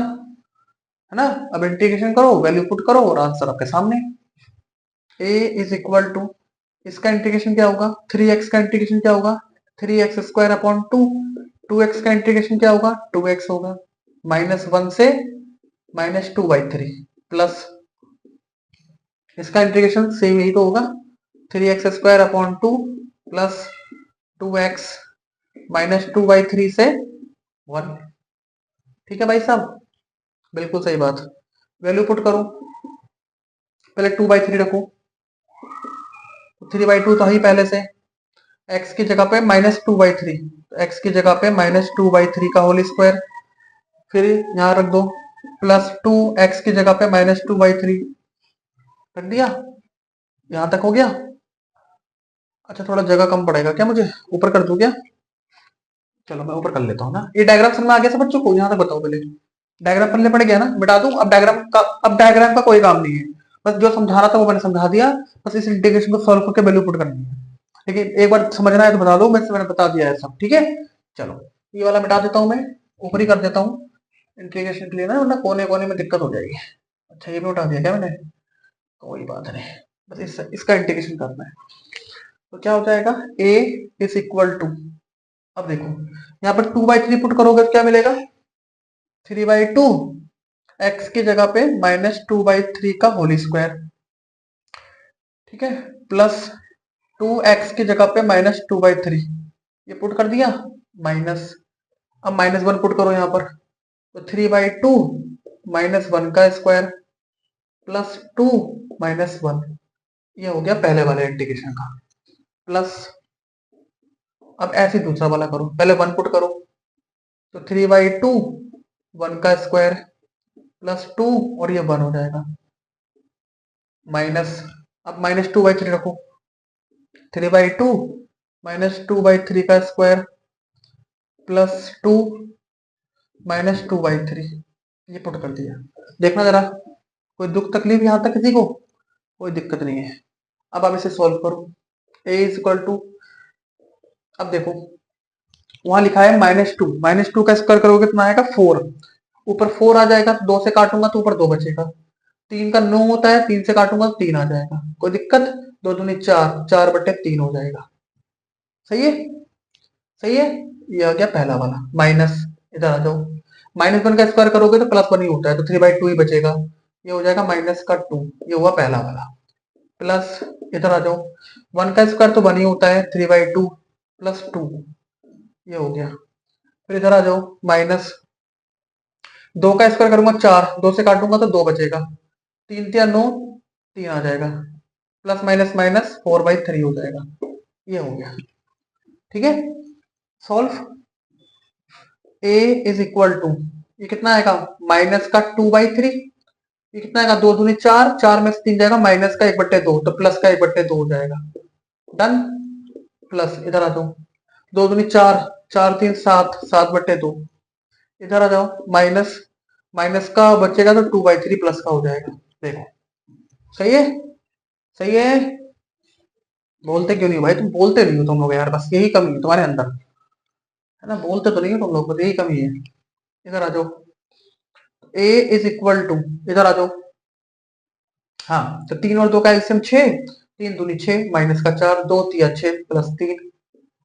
है ना। अब इंटीग्रेशन करो, वैल्यू पुट करो और आंसर आपके सामने, a इज इक्वल टू, इसका इंटीग्रेशन क्या होगा, 3x का इंटीग्रेशन क्या होगा, 3x² 2x का इंटीग्रेशन क्या होगा, 2x होगा, -1 से -2/3 प्लस इसका इंटीग्रेशन सेम यही तो होगा, 3x² प्लस 2x -2/3 से 1, ठीक है भाई साहब, बिल्कुल सही बात। वैल्यू पुट करो, पहले 2/3 रखो, 3/2 तो ही पहले से, x की जगह पे -2/3, तो x की जगह पे -2/3 का होल स्क्वायर, फिर यहाँ रख दो प्लस 2x की जगह पे -2/3 कर दिया। यहां तक हो गया। अच्छा थोड़ा जगह कम पड़ेगा क्या मुझे, ऊपर कर दूं क्या? चलो मैं ऊपर कर लेता हूँ ना। ये डायग्राम समझ में आ गया सब बच्चों को? यहाँ तक बताओ पहले। डायग्राम पढ़ने पड़ गया ना, मिटा दूं अब डायग्राम का कोई काम नहीं है। बस जो समझाना था वो मैंने समझा दिया। बस इस इंटीग्रेशन को सॉल्व करके वैल्यू पुट करनी है। लेकिन एक बार समझना है तो बता दो, मैंने बता दिया है सब, ठीक है। चलो ये वाला मिटा देता हूँ मैं, ऊपर ही कर देता हूँ इंटीग्रेशन के लिए ना, वरना कोने कोने में दिक्कत हो जाएगी। अच्छा ये भी उठा दिया क्या मैंने? कोई बात नहीं, बस इसका इंटीग्रेशन करना है। तो क्या हो जाएगा, a इज इक्वल टू, अब देखो यहाँ पर 2/3 पुट करोगे तो क्या मिलेगा, 3/2 x की जगह पे -2/3 का होल स्क्वायर, ठीक है, प्लस 2x की जगह पे -2/3, ये पुट कर दिया, माइनस, अब -1 पुट करो यहाँ पर, तो 3/2 -1 का स्क्वायर प्लस 2 -1, ये हो गया पहले वाले इंटीग्रेशन का। प्लस अब ऐसे दूसरा वाला करो, पहले 1 पुट करो, तो 3/2 1 का स्क्वायर प्लस 2 और ये 1 हो जाएगा, माइनस, अब -2/3 रखो, 3/2 -2/3 का स्क्वायर प्लस 2 -2/3, ये पुट कर दिया। देखना जरा कोई दुख तकलीफ यहां तक किसी को? कोई दिक्कत नहीं है। अब आप इसे सॉल्व करो, a इज इक्वल टू, अब देखो वहां लिखा है -2 का स्क्वायर करोगे कितना आएगा 4, ऊपर 4 आ जाएगा, 2 से काटूंगा तो ऊपर 2 बचेगा, 3 का 9 होता है, 3 से काटूंगा तो 3 आ जाएगा, कोई दिक्कत, 2 दूनी 4, 4/3 हो जाएगा। सही है, सही है। ये आ गया पहला वाला माइनस, इधर आ जाओ, -1 का स्क्वायर करोगे तो +1 ही होता है, तो 3/2 ही बचेगा, ये हो जाएगा -2, ये हुआ पहला वाला। प्लस इधर आ जाओ, 1 का स्क्वायर तो 1 ही होता है, 3/2 प्लस 2, ये हो गया। फिर इधर आ जाओ, माइनस 2 का स्क्वायर करूंगा 4, 2 से काटूंगा तो 2 बचेगा, 3 या 9, 3 आ जाएगा, प्लस माइनस माइनस 4/3 हो जाएगा, ये हो गया, ठीक है। Solve, a is equal to, ये कितना आएगा, -2/3, ये कितना आएगा, 2 दूनी 4, 4 में से 3 जाएगा, -1/2, तो प्लस का 1/2 हो जाएगा, डन। प्लस इधर आ जाओ, 2 दूनी 4, 4 3 7, 7/2, इधर आ जाओ, माइनस, माइनस का बचेगा तो 2/3 प्लस का हो जाएगा, देखो सही है, सही है। बोलते क्यों नहीं भाई, तुम बोलते नहीं हो तुम लोग यार, बस यही कमी है तुम्हारे अंदर, है ना, बोलते तो नहीं हो तुम लोग, बस यही कमी है। इधर आ जाओ, a इज इक्वल टू, इधर आ जाओ, हाँ तो 3 और 2 का एलसीएम 6, 3 दूनी 6, माइनस का 4, 2 तिया 6 प्लस 3,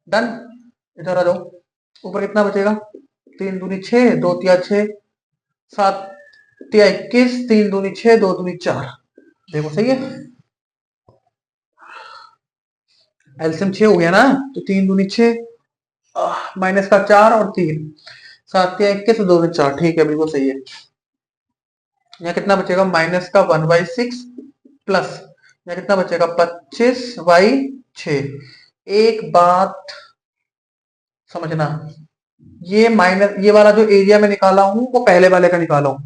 डन। इधर आ जाओ, ऊपर कितना बचेगा, 3 दूनी 6, 2 तिया 6, 7 तिया 21, 3 दूनी 6, 2 दूनी 4, देखो सही है, एलसीएम 6 हो गया ना, तो 3 दूनी 6, माइनस का 4 और 3, 7 तिया 21, 2 दूनी 4, ठीक है बिल्कुल सही है। यहाँ कितना बचेगा, माइनस का 1/6 प्लस यहाँ कितना बचेगा 25/6। एक बात समझना, ये माइनस, ये वाला जो एरिया में निकाला हूं वो पहले वाले का निकाला हूं,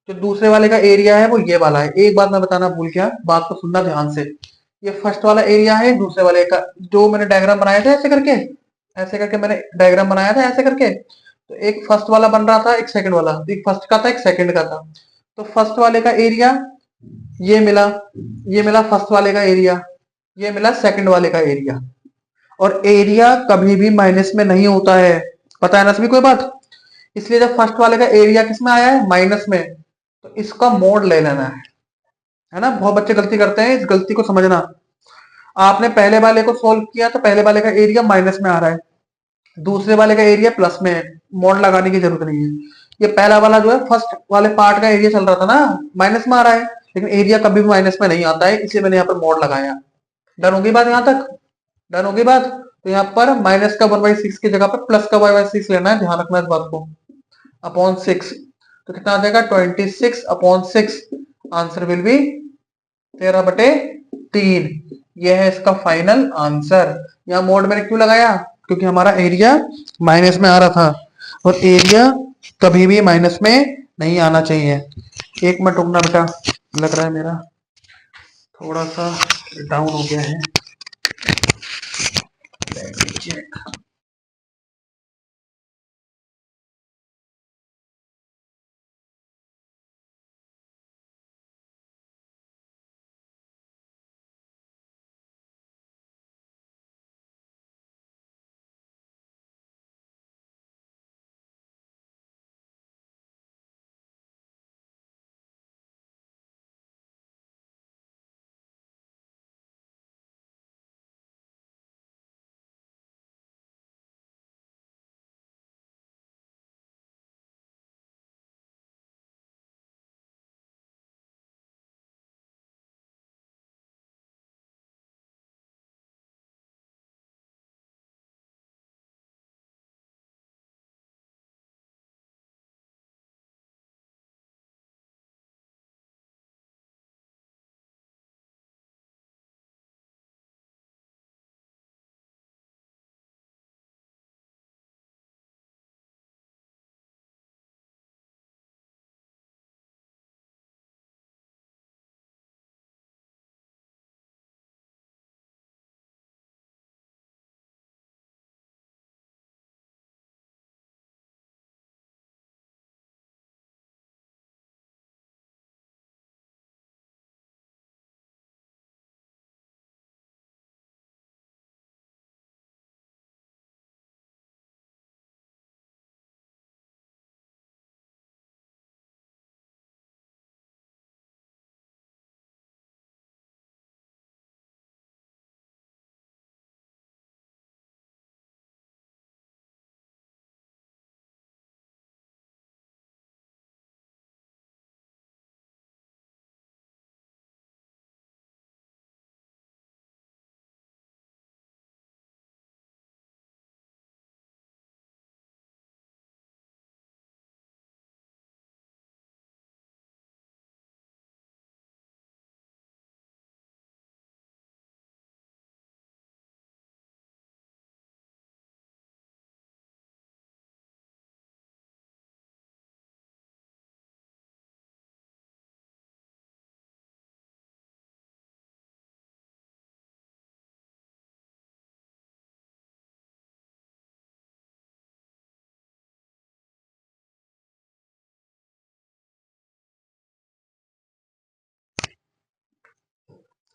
जो दूसरे वाले का एरिया है वो ये वाला है। एक बात मैं बताना भूल गया, बात को सुनना ध्यान से, ये फर्स्ट वाला एरिया है, दूसरे वाले का जो मैंने डायग्राम बनाया था ऐसे करके मैंने डायग्राम बनाया था ऐसे करके, तो एक फर्स्ट वाला बन रहा था, एक सेकंड वाला, एक फर्स्ट का था एक सेकंड का था, तो फर्स्ट वाले का एरिया ये मिला, ये मिला फर्स्ट वाले का एरिया, ये मिला सेकंड वाले का एरिया, और एरिया कभी भी माइनस में नहीं होता है, पता है ना सभी कोई बात। इसलिए जब फर्स्ट वाले का एरिया किस में आया है, माइनस में, तो इसका मोड ले लेना है ना। बहुत बच्चे गलती करते हैं, इस गलती को समझना। आपने पहले वाले को सोल्व किया तो पहले वाले का एरिया माइनस में आ रहा है, दूसरे वाले का एरिया प्लस में है, मोड लगाने की जरूरत नहीं है। ये पहला वाला जो है फर्स्ट वाले पार्ट का एरिया चल रहा था ना, माइनस में आ रहा है, लेकिन एरिया कभी भी माइनस में नहीं आता है, इसलिए मैंने यहाँ पर मोड लगाया। डन होगी बात यहाँ तक, डन होगी बात। तो यहाँ पर माइनस का 1/6 की जगह पर प्लस का 1/6 लेना है, ध्यान रखना इस बात को, अपॉन 6, तो कितना आ जाएगा 26/6, आंसर विल बी 13/3, यह है इसका फाइनल आंसर। यहाँ मोड मैंने क्यों लगाया, क्योंकि हमारा एरिया माइनस में आ रहा था, और एरिया कभी भी माइनस में नहीं आना चाहिए। 1 मिनट रुकना बेटा, लग रहा है मेरा थोड़ा सा डाउन हो गया है।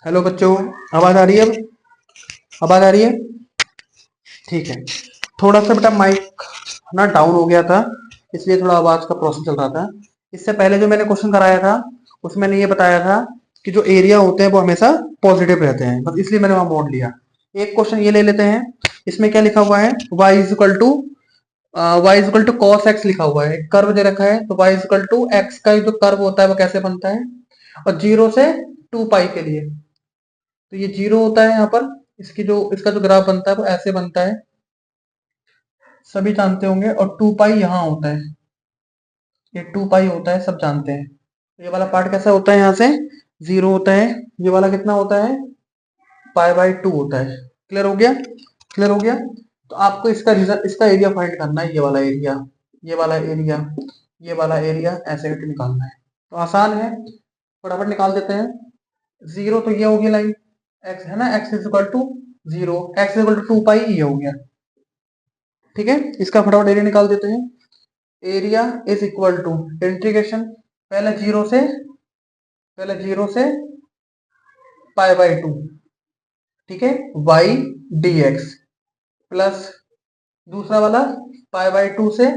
हेलो बच्चों, आवाज आ रही है? आवाज आ रही है? ठीक है। थोड़ा सा बेटा माइक ना डाउन हो गया था, इसलिए थोड़ा आवाज का प्रोसेस चल रहा था। इससे पहले जो मैंने क्वेश्चन कराया था उसमें मैंने ये बताया था कि जो एरिया होते हैं वो हमेशा पॉजिटिव रहते हैं, बस इसलिए मैंने वहां मोड़ लिया। एक क्वेश्चन ये ले लेते हैं। इसमें क्या लिखा हुआ है? y is equal to cos x लिखा हुआ है। कर्व दे रखा है तो y is equal to x का जो कर्व होता है वो कैसे बनता है, और 0 से 2 पाई के लिए तो ये 0 होता है यहाँ पर। इसका जो ग्राफ बनता है वो ऐसे बनता है, सभी जानते होंगे। और 2 पाई यहाँ होता है, ये 2 पाई होता है, सब जानते हैं। ये वाला पार्ट कैसा होता है? यहाँ से 0 होता है। ये वाला कितना होता है? पाई/2 होता है। क्लियर हो गया? क्लियर हो गया। तो आपको इसका रिजल्ट, इसका एरिया फाइंड करना है। ये वाला एरिया, ये वाला एरिया, ये वाला एरिया ऐसे करके निकालना है। तो आसान है, फटाफट निकाल देते हैं। 0 तो ये होगी लाइन एक्स है ना, x is equal to 0, x is equal to 2 pi, ये हो गया। ठीक है, इसका फटाफट एरिया निकाल देते हैं। Area is equal to integration, पहले जीरो से पाई/2, ठीक है, वाई डी एक्स, प्लस दूसरा वाला पाई/2 से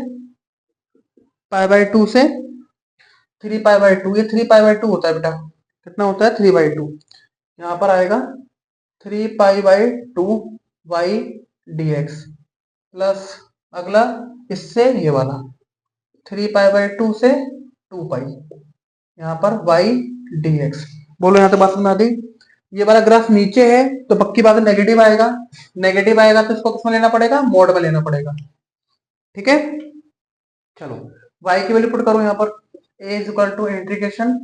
3 पाई/2। ये 3 पाई/2 होता है बेटा। कितना होता है? 3/2। यहाँ पर आएगा 3 पाई/2 वाई डी एक्स, प्लस अगला इससे ये वाला 3 पाई/2 से 2 पाई, यहाँ पर वाई डी एक्स। बोलो यहाँ तक बात समझ में आ गई? ये वाला ग्राफ नीचे है तो पक्की बात है नेगेटिव आएगा। नेगेटिव आएगा तो इसको किसमें लेना पड़ेगा? मोड में लेना पड़ेगा। ठीक है, चलो y की वैल्यू पुट करो यहाँ पर। a is equal to integration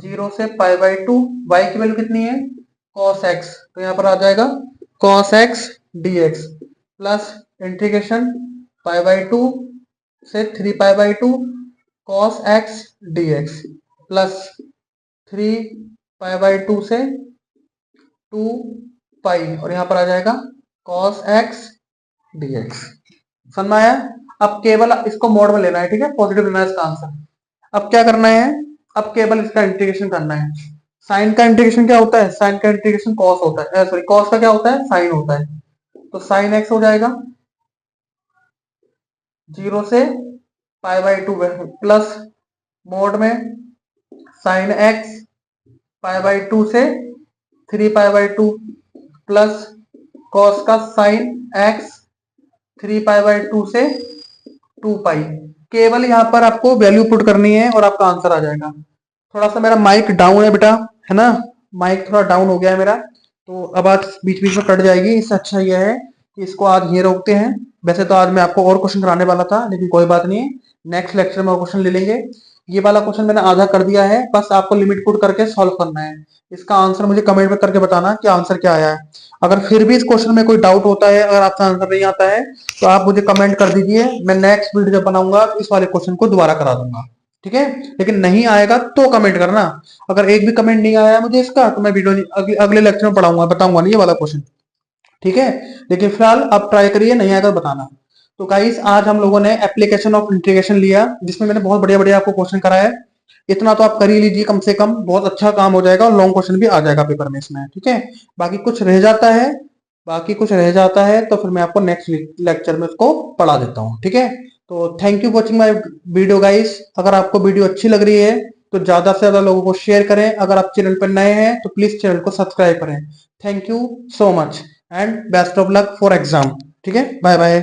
0 से पाई/2, y की वैल्यू कितनी है? cos x, तो यहाँ पर आ जाएगा cos x dx, plus integration पाई/2 से 3 पाई/2 cos x dx प्लस 3 π/2 से 2 और यहाँ पर आ जाएगा cos x dx। समझ में आया? अब केवल इसको मोड में लेना है, ठीक है, पॉजिटिव लेना है इसका आंसर। अब क्या करना है, अब केवल इसका इंटीग्रेशन करना है। साइन का इंटीग्रेशन क्या होता है, साइन का इंटीग्रेशन कॉस होता है, सॉरी कॉस का क्या होता है, साइन होता है। तो साइन एक्स हो जाएगा 0 से π/2 प्लस मोड में साइन एक्स π/2 से 3π/2 प्लस कॉस का साइन एक्स 3π/2 से 2π। केवल यहाँ पर आपको वैल्यू पुट करनी है और आपका आंसर आ जाएगा। थोड़ा सा मेरा माइक डाउन है बेटा, है ना, माइक थोड़ा डाउन हो गया है मेरा, तो अब आज बीच बीच में कट जाएगी। इससे अच्छा यह है कि इसको आज ये रोकते हैं। वैसे तो आज मैं आपको और क्वेश्चन कराने वाला था, लेकिन कोई बात नहीं, नेक्स्ट लेक्चर में और क्वेश्चन ले लेंगे। ये वाला क्वेश्चन मैंने आधा कर दिया है, बस आपको लिमिट पुट करके सॉल्व करना है। इसका आंसर मुझे कमेंट में करके बताना कि आंसर क्या आया है। अगर फिर भी इस क्वेश्चन में कोई डाउट होता है, अगर आपका आंसर नहीं आता है, तो आप मुझे कमेंट कर दीजिए। मैं नेक्स्ट वीडियो जब बनाऊंगा तो इस वाले क्वेश्चन को दोबारा करा दूंगा, ठीक है। लेकिन नहीं आएगा तो कमेंट करना। अगर एक भी कमेंट नहीं आया मुझे इसका, तो मैं वीडियो अगले लेक्चर में पढ़ाऊंगा, बताऊंगा नहीं ये वाला क्वेश्चन, ठीक है। लेकिन फिलहाल आप ट्राई करिए, नहीं आएगा तो बताना। तो गाइस आज हम लोगों ने एप्लीकेशन ऑफ इंटीग्रेशन लिया, जिसमें मैंने बहुत बढ़िया बढ़िया आपको क्वेश्चन कराया है। इतना तो आप कर ही लीजिए कम से कम, बहुत अच्छा काम हो जाएगा और लॉन्ग क्वेश्चन भी आ जाएगा पेपर में इसमें, ठीक है। बाकी कुछ रह जाता है, तो फिर मैं आपको नेक्स्ट लेक्चर में उसको पढ़ा देता हूँ, ठीक है। तो thank you watching my video guys. अगर आपको वीडियो अच्छी लग रही है तो ज्यादा से ज्यादा लोगों को शेयर करें। अगर आप चैनल पर नए हैं तो प्लीज चैनल को सब्सक्राइब करें। Thank you so much and best of luck for exam, ठीक है। Bye bye.